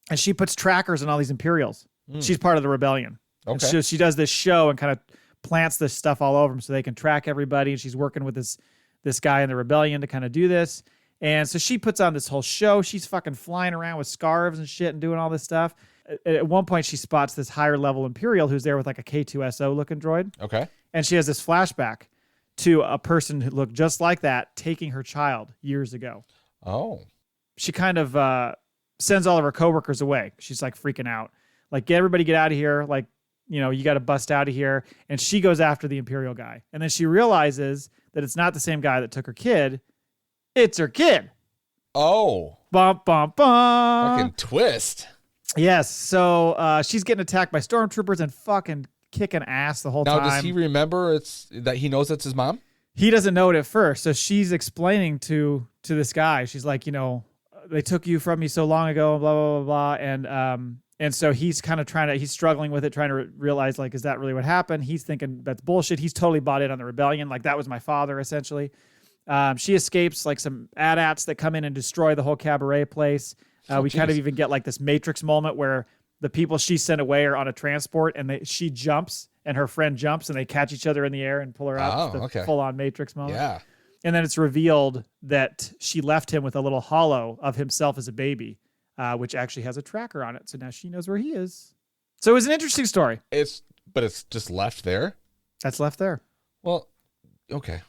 and she puts trackers on all these Imperials. She's part of the rebellion. Okay. And she does this show and kind of plants this stuff all over them so they can track everybody. And she's working with this guy in the rebellion to kind of do this. And so she puts on this whole show. She's fucking flying around with scarves and shit and doing all this stuff. At one point, she spots this higher level Imperial who's there with like a K2SO looking droid. Okay. And she has this flashback to a person who looked just like that taking her child years ago. Oh. She kind of sends all of her coworkers away. She's like freaking out. Like, everybody get out of here. Like, you know, you got to bust out of here. And she goes after the Imperial guy. And then she realizes that it's not the same guy that took her kid. It's her kid. Oh. Bum, bum, bum. Fucking twist. Yes. So she's getting attacked by stormtroopers and fucking kicking ass the whole time. Now, does he remember that he knows it's his mom? He doesn't know it at first. So she's explaining to this guy. She's like, you know, they took you from me so long ago, blah, blah, blah, blah. And so he's kind of he's struggling with it, trying to realize, like, is that really what happened? He's thinking that's bullshit. He's totally bought in on the rebellion. Like, that was my father, essentially. She escapes like some AT-ATs that come in and destroy the whole cabaret place. We kind of even get like this Matrix moment where the people she sent away are on a transport and she jumps and her friend jumps and they catch each other in the air and pull her out. Oh, okay. Full on Matrix moment. Yeah. And then it's revealed that she left him with a little hollow of himself as a baby, which actually has a tracker on it. So now she knows where he is. So it was an interesting story. But it's just left there? That's left there. Well, okay.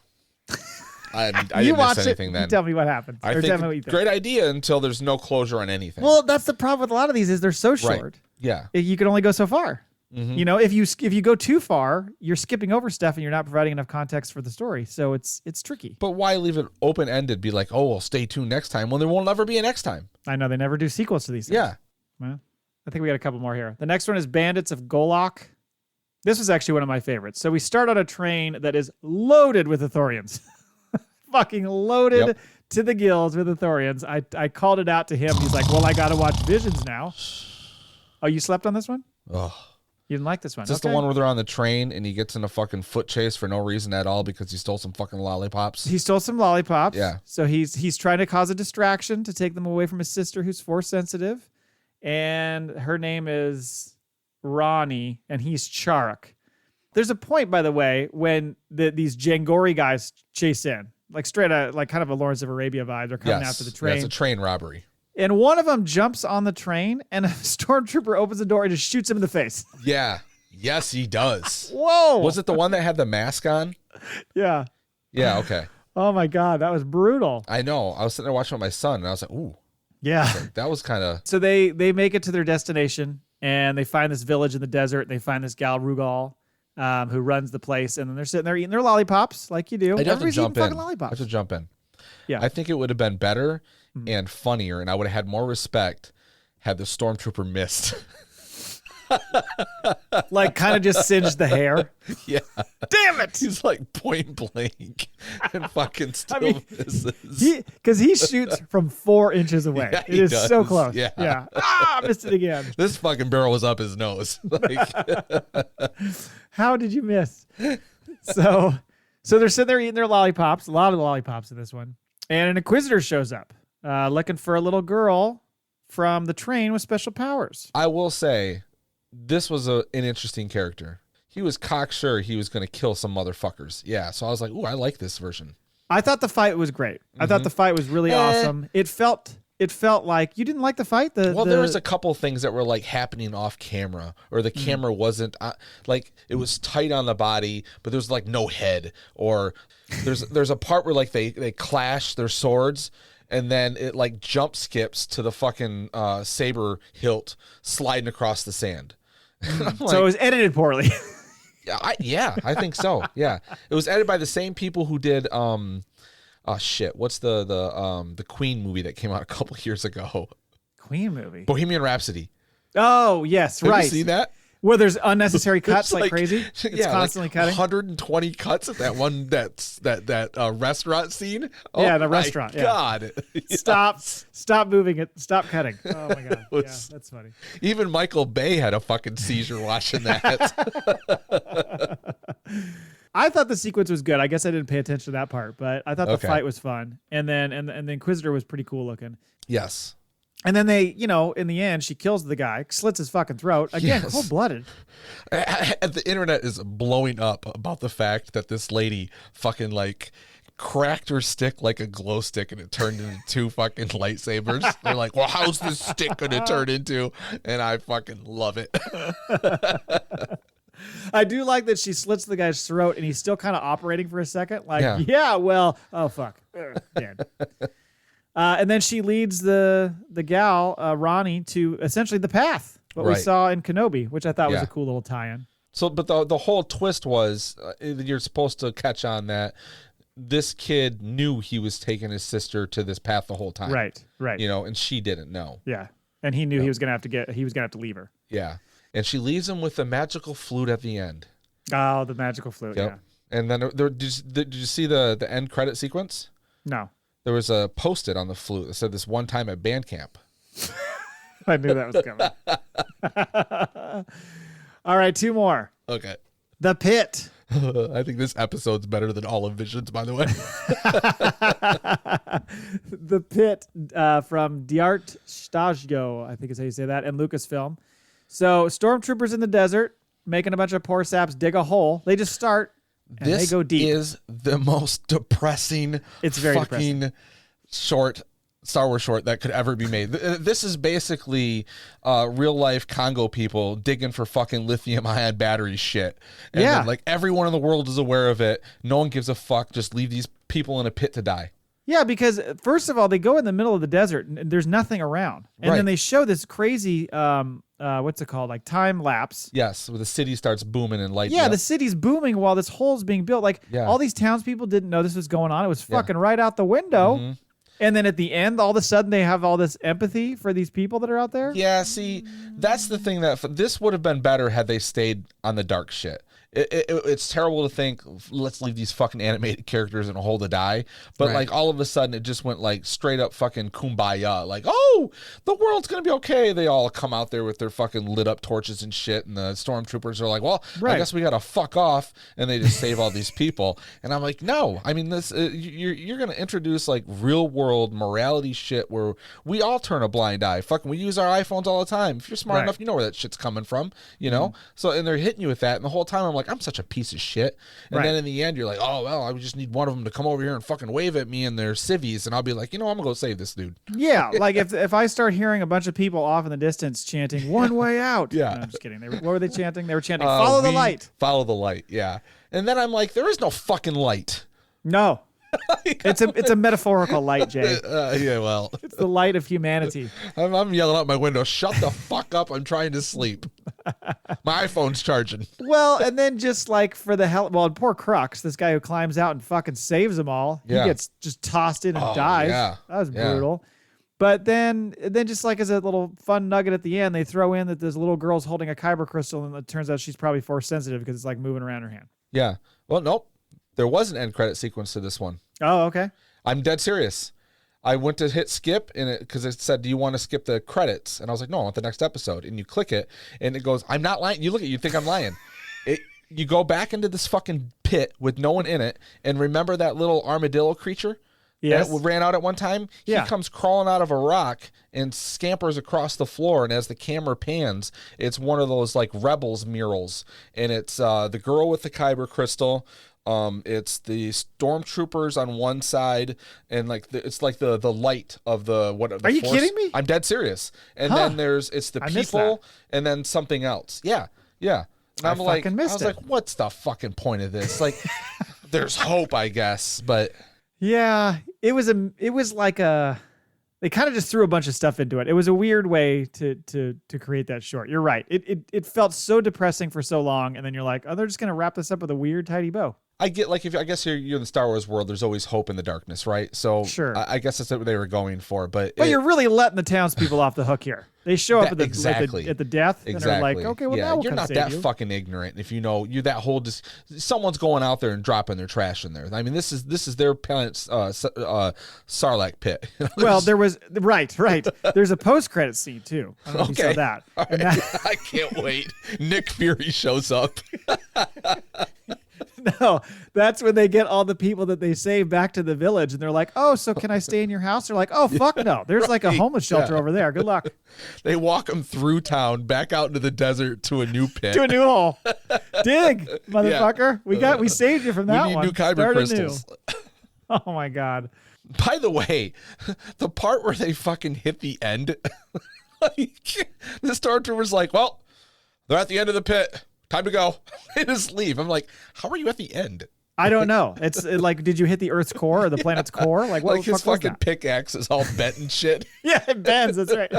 I didn't miss anything then. You tell me what happened. I think great idea until there's no closure on anything. Well, that's the problem with a lot of these is they're so short. Right. Yeah. You can only go so far. Mm-hmm. You know, if you go too far, you're skipping over stuff and you're not providing enough context for the story. So it's tricky. But why leave it open-ended? Be like, oh, well, stay tuned next time. Well, there will never be a next time. I know they never do sequels to these things. Yeah. Well, I think we got a couple more here. The next one is Bandits of Golok. This was actually one of my favorites. So we start on a train that is loaded with Ithorians. Fucking loaded to the gills with Ithorians. I called it out to him. He's like, well, I got to watch Visions now. Oh, you slept on this one? Oh. You didn't like this one? Is this the one where they're on the train and he gets in a fucking foot chase for no reason at all because he stole some fucking lollipops? He stole some lollipops. Yeah. So he's trying to cause a distraction to take them away from his sister who's force sensitive. And her name is Ronnie and he's Charuk. There's a point, by the way, when these Jangori guys chase in, like straight out, like kind of a Lawrence of Arabia vibe. They're coming after the train. Yeah, it's a train robbery. And one of them jumps on the train, and a stormtrooper opens the door and just shoots him in the face. Yeah. Yes, he does. Whoa. Was it the one that had the mask on? Yeah. Yeah, okay. Oh, my God. That was brutal. I know. I was sitting there watching with my son, and I was like, ooh. Yeah. That was kind of... So they make it to their destination, and they find this village in the desert. And they find this gal, Rugal, who runs the place. And then they're sitting there eating their lollipops like you do. Everybody's eating fucking lollipops. I have to jump in. Yeah. I think it would have been better and funnier, and I would have had more respect had the stormtrooper missed. Like kind of just singed the hair. Yeah. Damn it. He's like point blank and fucking still misses. Because he shoots from 4 inches away. Yeah, it is does. so close. Yeah. Ah, missed it again. This fucking barrel was up his nose. Like, how did you miss? So they're sitting there eating their lollipops. A lot of lollipops in this one. And an Inquisitor shows up looking for a little girl from the train with special powers. I will say, this was an interesting character. He was cocksure he was going to kill some motherfuckers. Yeah, so I was like, ooh, I like this version. I thought the fight was great. I thought the fight was really awesome. It felt like you didn't like the fight. There was a couple things that were like happening off camera, or the camera wasn't like it was tight on the body, but there was like no head. Or there's a part where like they clash their swords, and then it like jump skips to the fucking saber hilt sliding across the sand. So it was edited poorly. I think so. Yeah, it was edited by the same people who did what's the Queen movie that came out a couple years ago? Queen movie? Bohemian Rhapsody. Oh yes, Have right. you seen that? Where there's unnecessary cuts It's like crazy. It's constantly like cutting. 120 cuts at that one that restaurant scene. Oh, yeah, the restaurant. My God. Stop moving it. Stop cutting. Oh my God. Yeah, that's funny. Even Michael Bay had a fucking seizure watching that. I thought the sequence was good. I guess I didn't pay attention to that part, but I thought the fight was fun. And then and the Inquisitor was pretty cool looking. Yes. And then they, in the end, she kills the guy, slits his fucking throat. Again, cold-blooded. The internet is blowing up about the fact that this lady fucking like cracked her stick like a glow stick and it turned into 2 fucking lightsabers. They're like, well, how's this stick going to turn into? And I fucking love it. I do like that she slits the guy's throat and he's still kind of operating for a second. Like, oh, fuck. Dead. And then she leads the gal, Ronnie, to essentially the path, what we saw in Kenobi, which I thought was a cool little tie-in. So, but the whole twist was you're supposed to catch on that this kid knew he was taking his sister to this path the whole time. Right. And she didn't know. Yeah. And he knew he was going to have to leave her. Yeah. And she leaves him with the magical flute at the end. Oh, the magical flute, yeah. And then did you see the end credit sequence? No. There was a Post-it on the flute that said this one time at band camp. I knew that was coming. All right, 2 more. Okay. The Pit. I think this episode's better than all of Visions, by the way. The Pit from D'Art Stagio, I think is how you say that, and Lucasfilm. So stormtroopers in the desert making a bunch of poor saps dig a hole. They just start and they go deep. This is the most depressing fucking short Star Wars short that could ever be made. This is basically real life Congo people digging for fucking lithium ion battery shit. And then, like everyone in the world is aware of it. No one gives a fuck. Just leave these people in a pit to die. Yeah, because first of all, they go in the middle of the desert and there's nothing around. And then they show this crazy, what's it called? Like time lapse. Yes, where the city starts booming and lighting. Yeah, the city's booming while this hole's being built. Like all these townspeople didn't know this was going on. It was fucking right out the window. Mm-hmm. And then at the end, all of a sudden, they have all this empathy for these people that are out there. Yeah, see, that's the thing that this would have been better had they stayed on the dark shit. It's terrible to think, let's leave these fucking animated characters in a hole to die. But like all of a sudden, it just went like straight up fucking kumbaya. Like, oh, the world's going to be okay. They all come out there with their fucking lit up torches and shit. And the stormtroopers are like, well, I guess we got to fuck off. And they just save all these people. And I'm like, no, I mean, this you're going to introduce like real world morality shit where we all turn a blind eye. Fucking, we use our iPhones all the time. If you're smart enough, you know where that shit's coming from, you know? So, and they're hitting you with that. And the whole time I'm like, I'm such a piece of shit. And Right. then in the end, you're like, oh, well, I just need one of them to come over here and fucking wave at me in their civvies. And I'll be like, I'm going to go save this dude. Yeah, like if I start hearing a bunch of people off in the distance chanting "one way out," Yeah. no, I'm just kidding. What were they chanting? They were chanting "follow the light." Follow the light, yeah. And then I'm like, there is no fucking light. No, it's a metaphorical light, Jay. Yeah, well, It's the light of humanity. I'm yelling out my window, shut the fuck up, I'm trying to sleep. My iPhone's charging. Well, and then just like for the hell, well, poor Crux, this guy who climbs out and fucking saves them all. Yeah. He gets just tossed in and dies. yeah. That was Yeah. brutal. But then just like as a little fun nugget at the end, they throw in that this little girl's holding a kyber crystal, and it turns out she's probably force sensitive because it's like moving around her hand. Yeah. Well, nope. There was an end credit sequence to this one. Oh, okay. I'm dead serious. I went to hit skip in it because it said, do you want to skip the credits? And I was like, no, I want the next episode. And you click it and it goes, I'm not lying. You look at it, you think I'm lying. You go back into this fucking pit with no one in it. And remember that little armadillo creature? Yes. That ran out at one time? Yeah. He comes crawling out of a rock and scampers across the floor. And as the camera pans, it's one of those like Rebels murals. And it's the girl with the kyber crystal. It's the stormtroopers on one side, and like it's like the light of the what? Are you kidding me? I'm dead serious. And then it's the I missed people, and then something else. Yeah. And I I'm like, fucking missed I was it. like, what's the fucking point of this? Like, there's hope, I guess, but Yeah, it was like they kind of just threw a bunch of stuff into it. It was a weird way to create that short. You're right. It felt so depressing for so long, and then you're like, oh, they're just gonna wrap this up with a weird tidy bow. I get like I guess you're in the Star Wars world. There's always hope in the darkness, right? So Sure. I guess that's what they were going for. But You're really letting the townspeople off the hook here. They show up at the exactly. at the death, and they're like, okay, well now we'll you're come not save that you. fucking ignorant. If you know you're that whole someone's going out there and dropping their trash in there. I mean, this is their parents' Sarlacc pit. Well, there was right. There's a post-credit scene too. I don't know if you saw that. All And right. that- I can't wait. Nick Fury shows up. No, that's when they get all the people that they save back to the village, and they're like, "Oh, so can I stay in your house?" They're like, "Oh, fuck no! There's like a homeless shelter over there. Good luck." They walk them through town, back out into the desert to a new pit. To a new hole. Dig, motherfucker. We saved you from that we need one. new kyber Start crystals. anew. Oh my god. By the way, the part where they fucking hit the end, like, the stormtrooper's like, well, they're at the end of the pit. Time to go. They just leave. I'm like, how are you at the end? I don't know. It's like, did you hit the Earth's core or the planet's core? Like, what Like the his fuck was fucking that? pickaxe is all bent and shit. Yeah, it bends. That's right.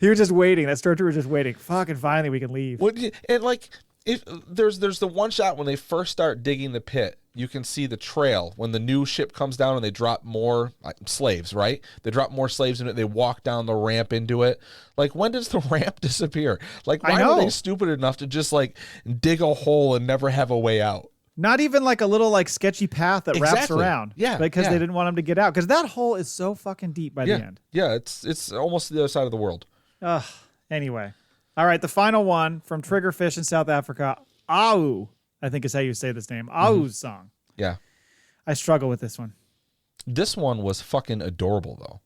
He was just waiting. That stormtrooper was just waiting. Fucking finally, we can leave. And like, if there's the one shot when they first start digging the pit, you can see the trail when the new ship comes down and they drop more slaves, right? They drop more slaves in it. They walk down the ramp into it. Like, when does the ramp disappear? Like, why are they stupid enough to just like dig a hole and never have a way out? Not even like a little like sketchy path that wraps around. Yeah, Because they didn't want him to get out. Because that hole is so fucking deep by the end. Yeah, it's almost the other side of the world. Ugh. Anyway. All right, the final one from Triggerfish in South Africa. Au, I think is how you say this name. Au's song. Yeah. I struggle with this one. This one was fucking adorable, though.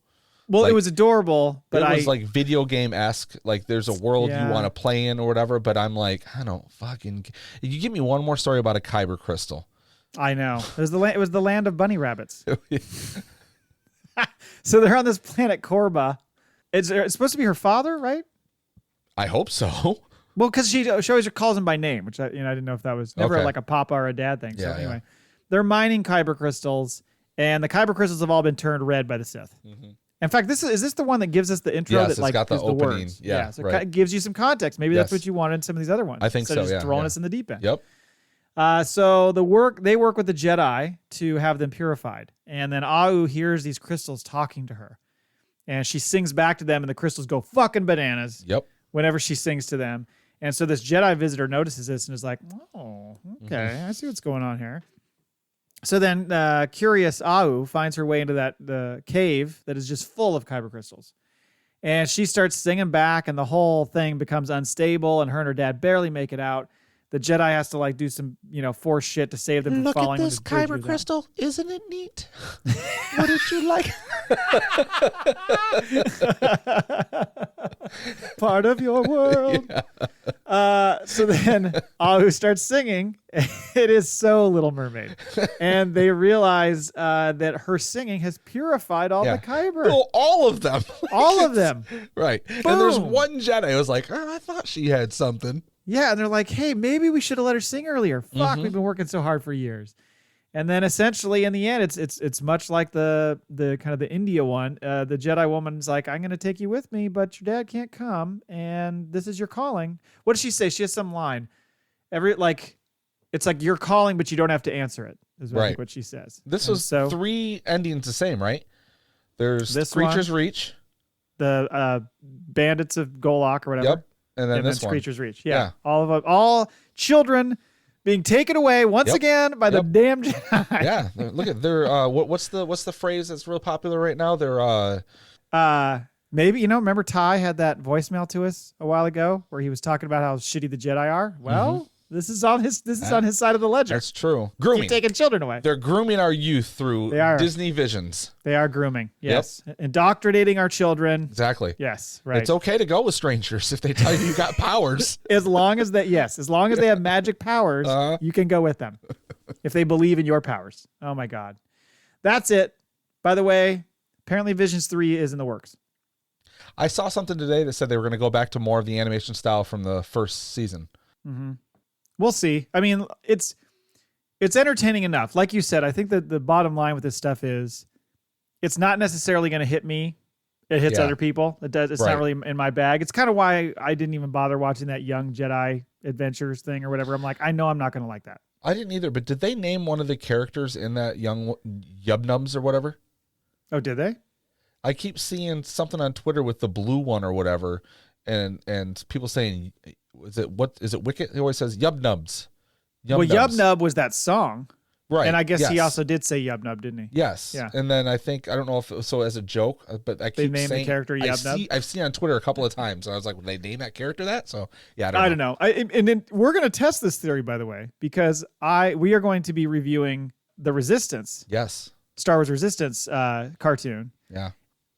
Well, Like, it was adorable, but it was like video game-esque. Like, there's a world you want to play in or whatever, but I'm like, I don't fucking... You give me one more story about a kyber crystal. I know. It was the land of bunny rabbits. So they're on this planet Korba. It's supposed to be her father, right? I hope so. Well, because she always calls him by name, which I didn't know if that was never Okay. like a papa or a dad thing. So Yeah, anyway, they're mining kyber crystals, and the kyber crystals have all been turned red by the Sith. Mm-hmm. In fact, is this the one that gives us the intro Yes, that it's like got the is opening. words? Yeah, so right. it gives you some context. Maybe that's Yes. what you wanted in some of these other ones. I think instead so, of just yeah, throwing yeah. us in the deep end. Yep. So they work with the Jedi to have them purified, and then Au hears these crystals talking to her, and she sings back to them, and the crystals go fucking bananas. Yep. Whenever she sings to them. And so this Jedi visitor notices this and is like, oh, okay, Mm-hmm. I see what's going on here. So then curious Au finds her way into the cave that is just full of kyber crystals. And she starts singing back, and the whole thing becomes unstable, and her and her dad barely make it out. The Jedi has to like do some, force shit to save them from falling. Look at this kyber crystal. Isn't it neat? What did you like? part of your world. So then Ahu starts singing. It is so Little Mermaid. And they realize that her singing has purified all the kyber. No, all of them. All of them. Right. Boom. And there's one Jedi who was like, I thought she had something. Yeah, and they're like, hey, maybe we should have let her sing earlier. Fuck, we've been working so hard for years. And then essentially in the end, it's much like the kind of the India one. The Jedi woman's like, I'm going to take you with me, but your dad can't come, and this is your calling. What does she say? She has some line. It's like you're calling, but you don't have to answer it, is I think what she says. This was 3 endings the same, right? There's Creature's Reach. The Bandits of Golok or whatever. Yep. And then this one. Creature's Reach. Yeah. All children being taken away once again by the damn Jedi. Yeah, look at their what's the phrase that's real popular right now? They're maybe remember Ty had that voicemail to us a while ago where he was talking about how shitty the Jedi are. Well, this is on his side of the ledger. That's true. Grooming. Keep taking children away. They're grooming our youth through Disney visions. They are grooming. Yes. Indoctrinating our children. Exactly. Yes. Right. It's okay to go with strangers if they tell you got powers. as long as they have magic powers, you can go with them. If they believe in your powers. Oh my God. That's it. By the way, apparently Visions 3 is in the works. I saw something today that said they were going to go back to more of the animation style from the first season. Mm-hmm. We'll see. I mean, it's entertaining enough. Like you said, I think that the bottom line with this stuff is it's not necessarily going to hit me. It hits other people. It does. It's not really in my bag. It's kind of why I didn't even bother watching that Young Jedi Adventures thing or whatever. I'm like, I know I'm not going to like that. I didn't either, but did they name one of the characters in that Young Yubnubs or whatever? Oh, did they? I keep seeing something on Twitter with the blue one or whatever, and people saying, is it Wicket? He always says Yubnubs. Well, Yubnub was that song. Right. And I guess he also did say Yubnub, didn't he? Yes. Yeah. And then I don't know if it was so as a joke, but I keep named saying the character Yubnub. I've seen on Twitter a couple of times, and I was like, would they name that character that? So yeah, I don't know. And then we're going to test this theory, by the way, because we are going to be reviewing the Resistance. Yes. Star Wars Resistance cartoon. Yeah.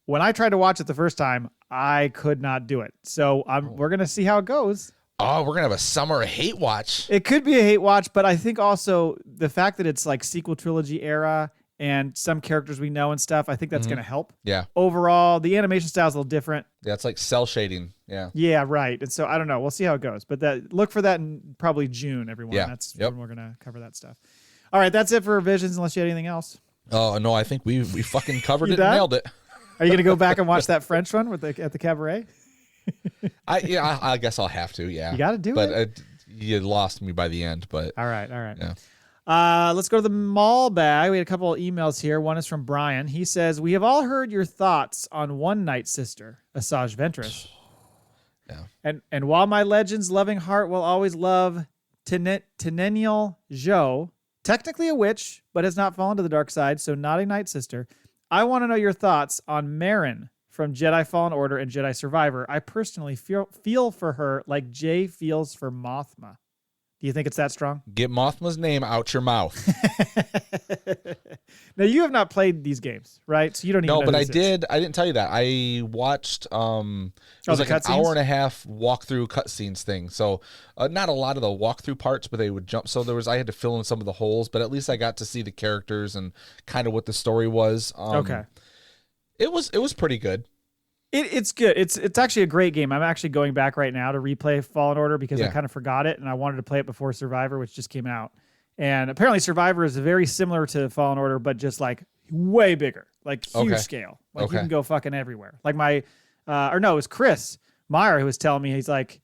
When I tried to watch it the first time, I could not do it. So we're going to see how it goes. Oh, we're going to have a summer hate watch. It could be a hate watch, but I think also the fact that it's like sequel trilogy era and some characters we know and stuff, I think that's going to help. Yeah. Overall, the animation style is a little different. Yeah, it's like cell shading. Yeah. Yeah, right. And so I don't know. We'll see how it goes. But look for that in probably June, everyone. Yeah. That's when we're going to cover that stuff. All right, that's it for Visions, unless you had anything else. Oh, no, I think we fucking covered it done? and nailed it. Are you going to go back and watch that French one at the cabaret? I guess I'll have to. Yeah, you got to do it. But you lost me by the end. But all right. Yeah. Let's go to the Maul Bag. We had a couple of emails here. One is from Brian. He says, "We have all heard your thoughts on One Night Sister, Asajj Ventress. Yeah. And while my Legends loving heart will always love Tenenial Zhou, technically a witch, but has not fallen to the dark side, so not a Night Sister. I want to know your thoughts on Marin from Jedi Fallen Order and Jedi Survivor. I personally feel for her like Jay feels for Mothma. Do you think it's that strong? Get Mothma's name out your mouth." Now, you have not played these games, right? So you don't even know. No, but I did. I didn't tell you that. I watched it was like an hour and a half walkthrough cutscenes thing. So not a lot of the walkthrough parts, but they would jump. So I had to fill in some of the holes, but at least I got to see the characters and kind of what the story was. Okay. It was pretty good. It's good. It's actually a great game. I'm actually going back right now to replay Fallen Order because I kind of forgot it and I wanted to play it before Survivor, which just came out. And apparently Survivor is very similar to Fallen Order, but just like way bigger, like huge scale. Like you can go fucking everywhere. Like it was Chris Meyer who was telling me, he's like,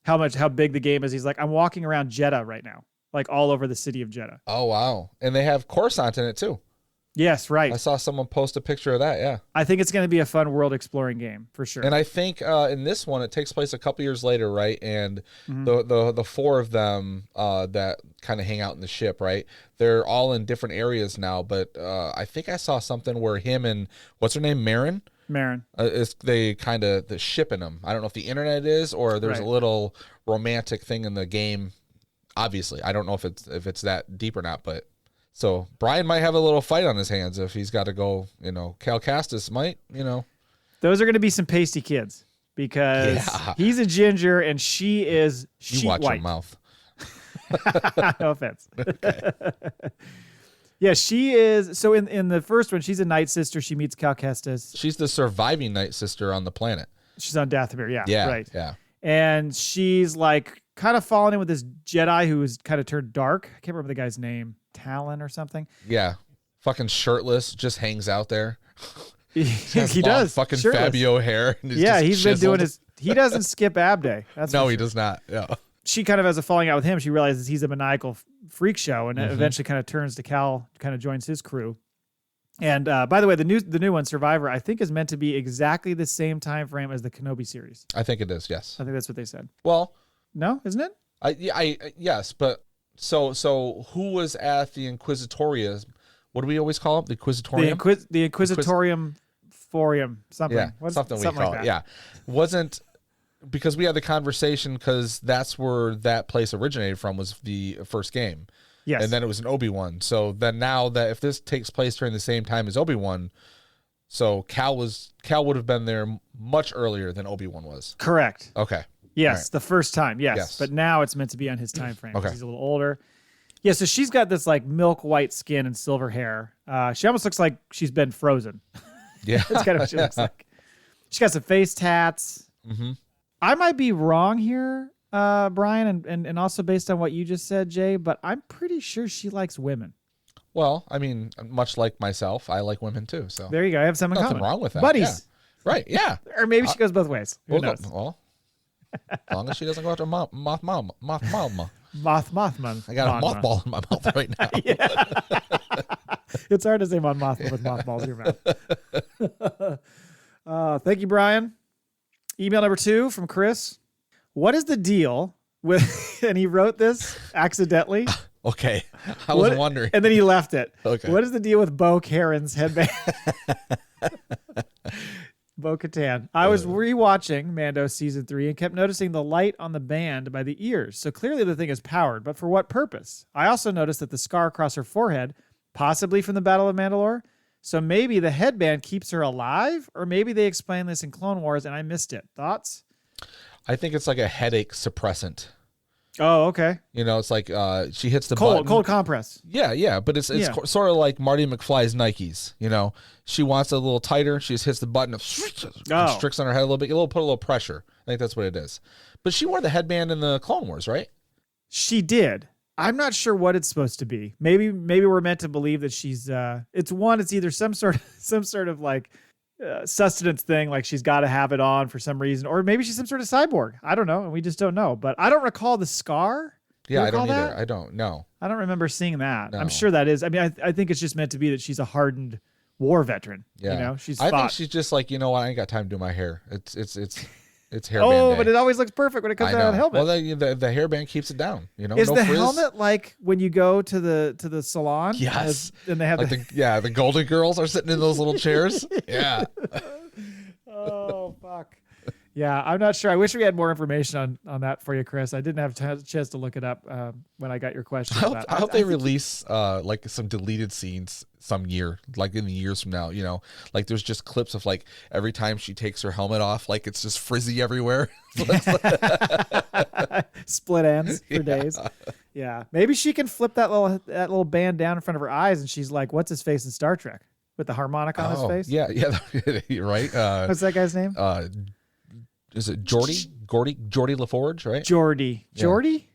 how big the game is. He's like, I'm walking around Jeddah right now, like all over the city of Jeddah. Oh, wow. And they have Coruscant in it too. Yes, right. I saw someone post a picture of that, yeah. I think it's going to be a fun world exploring game, for sure. And I think in this one, it takes place a couple years later, right? And the four of them that kind of hang out in the ship, right? They're all in different areas now, but I think I saw something where him and, what's her name, Marin? They kind of the shipping them. I don't know if the internet is or there's a little romantic thing in the game. Obviously, I don't know if it's that deep or not, but... So Brian might have a little fight on his hands if he's got to go, Cal Kestis might, Those are going to be some pasty kids. because he's a ginger and she is sheet You watch white. your mouth. No offense. Yeah, she is. So in the first one, she's a Night Sister. She meets Cal Kestis. She's the surviving Night Sister on the planet. She's on Dathomir. Yeah, Yeah, right. yeah. And she's like kind of falling in with this Jedi who is kind of turned dark. I can't remember the guy's name. Talon or something. Yeah. Fucking shirtless, just hangs out there. He does. Fucking shirtless. Fabio hair. And Yeah, just he's been chiseled. doing he doesn't skip ab day. That's No, for he sure. does not. Yeah. She kind of has a falling out with him. She realizes he's a maniacal freak show and eventually kind of turns to Cal, kind of joins his crew. And by the way, the new one, Survivor, I think is meant to be exactly the same time frame as the Kenobi series. I think it is, yes. I think that's what they said. Well, No, isn't it? yes, but so who was at the Inquisitorium? What do we always call it? The Inquisitorium? The Inquisitorium Forium, something. Yeah, something we call like it. Yeah. Wasn't because we had the conversation because that's where that place originated from was the first game. Yes. And then it was an Obi-Wan. So then now that if this takes place during the same time as Obi-Wan, so Cal would have been there much earlier than Obi-Wan was. Correct. Okay. Yes, Right. the first time. Yes. Yes. But now it's meant to be on his time frame. 'Cause Okay. He's a little older. Yeah, so she's got this like milk white skin and silver hair. She almost looks like she's been frozen. Yeah. That's kind of what she looks like. She's got some face tats. Mm-hmm. I might be wrong here, Brian, and also based on what you just said, Jay, but I'm pretty sure she likes women. Well, I mean, much like myself, I like women too. So There you go. I have something in nothing common. wrong with that. Buddies. Yeah. Right. Yeah. Or maybe she goes both ways. Who knows? Well, as long as she doesn't go after mothman. Mothman. I got a mothball in my mouth right now. It's hard to say Mon Mothma with mothballs in your mouth. Thank you, Brian. Email number 2 from Chris. What is the deal with, and he wrote this accidentally. Okay. I was wondering. And then he left it. Okay. What is the deal with Bo Karen's headband? Bo Katan. I was rewatching Mando season 3 and kept noticing the light on the band by the ears. So clearly the thing is powered, but for what purpose? I also noticed that the scar across her forehead, possibly from the Battle of Mandalore. So maybe the headband keeps her alive, or maybe they explain this in Clone Wars and I missed it. Thoughts? I think it's like a headache suppressant. Oh, okay. You know, it's like she hits the button. Cold compress. Yeah, but it's sort of like Marty McFly's Nikes. You know, she wants it a little tighter. She just hits the button, constricts on her head a little bit. Put a little pressure. I think that's what it is. But she wore the headband in the Clone Wars, right? She did. I'm not sure what it's supposed to be. Maybe we're meant to believe that she's. It's either some sort of like sustenance thing, like she's got to have it on for some reason, or maybe she's some sort of cyborg. I don't know, and we just don't know. But I don't recall the scar. Yeah, I don't recall either. that? I don't know. I don't remember seeing that. No. I'm sure that is. I mean, I think it's just meant to be that she's a hardened war veteran. Yeah, You know, she's. I fought. think she's just like, you know what? I ain't got time to do my hair. It's hairband. Oh, day. but it always looks perfect when it comes out of the helmet. Well, the hairband keeps it down. You know, Is no the frizz. helmet like when you go to the salon? Yes. And they have like the Golden Girls are sitting in those little chairs. Yeah. Oh, fuck. Yeah, I'm not sure. I wish we had more information on that for you, Chris. I didn't have a chance to look it up when I got your question. I hope they release like some deleted scenes some year, like in the years from now, you know, like there's just clips of like every time she takes her helmet off, like it's just frizzy everywhere. Split ends for days. Yeah. Maybe she can flip that little band down in front of her eyes and she's like, what's his face in Star Trek? With the harmonic on his face? Yeah, you're right. What's that guy's name? Is it Geordie LaForge, right? Geordie?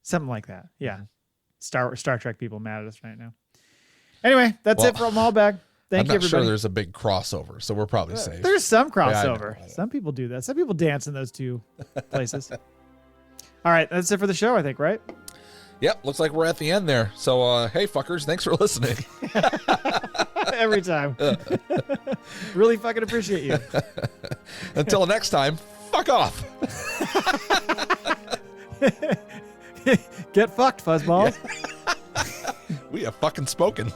Something like that. Yeah. Star Trek people mad at us right now. Anyway, that's it from Maul Bag. Thank you, everybody. I'm not sure there's a big crossover, so we're probably safe. There's some crossover. Yeah, some people do that. Some people dance in those two places. All right, that's it for the show, I think, right? Yep, looks like we're at the end there. So, hey, fuckers, thanks for listening. Every time. Really fucking appreciate you. Until next time, fuck off. Get fucked, fuzzballs. We have fucking spoken.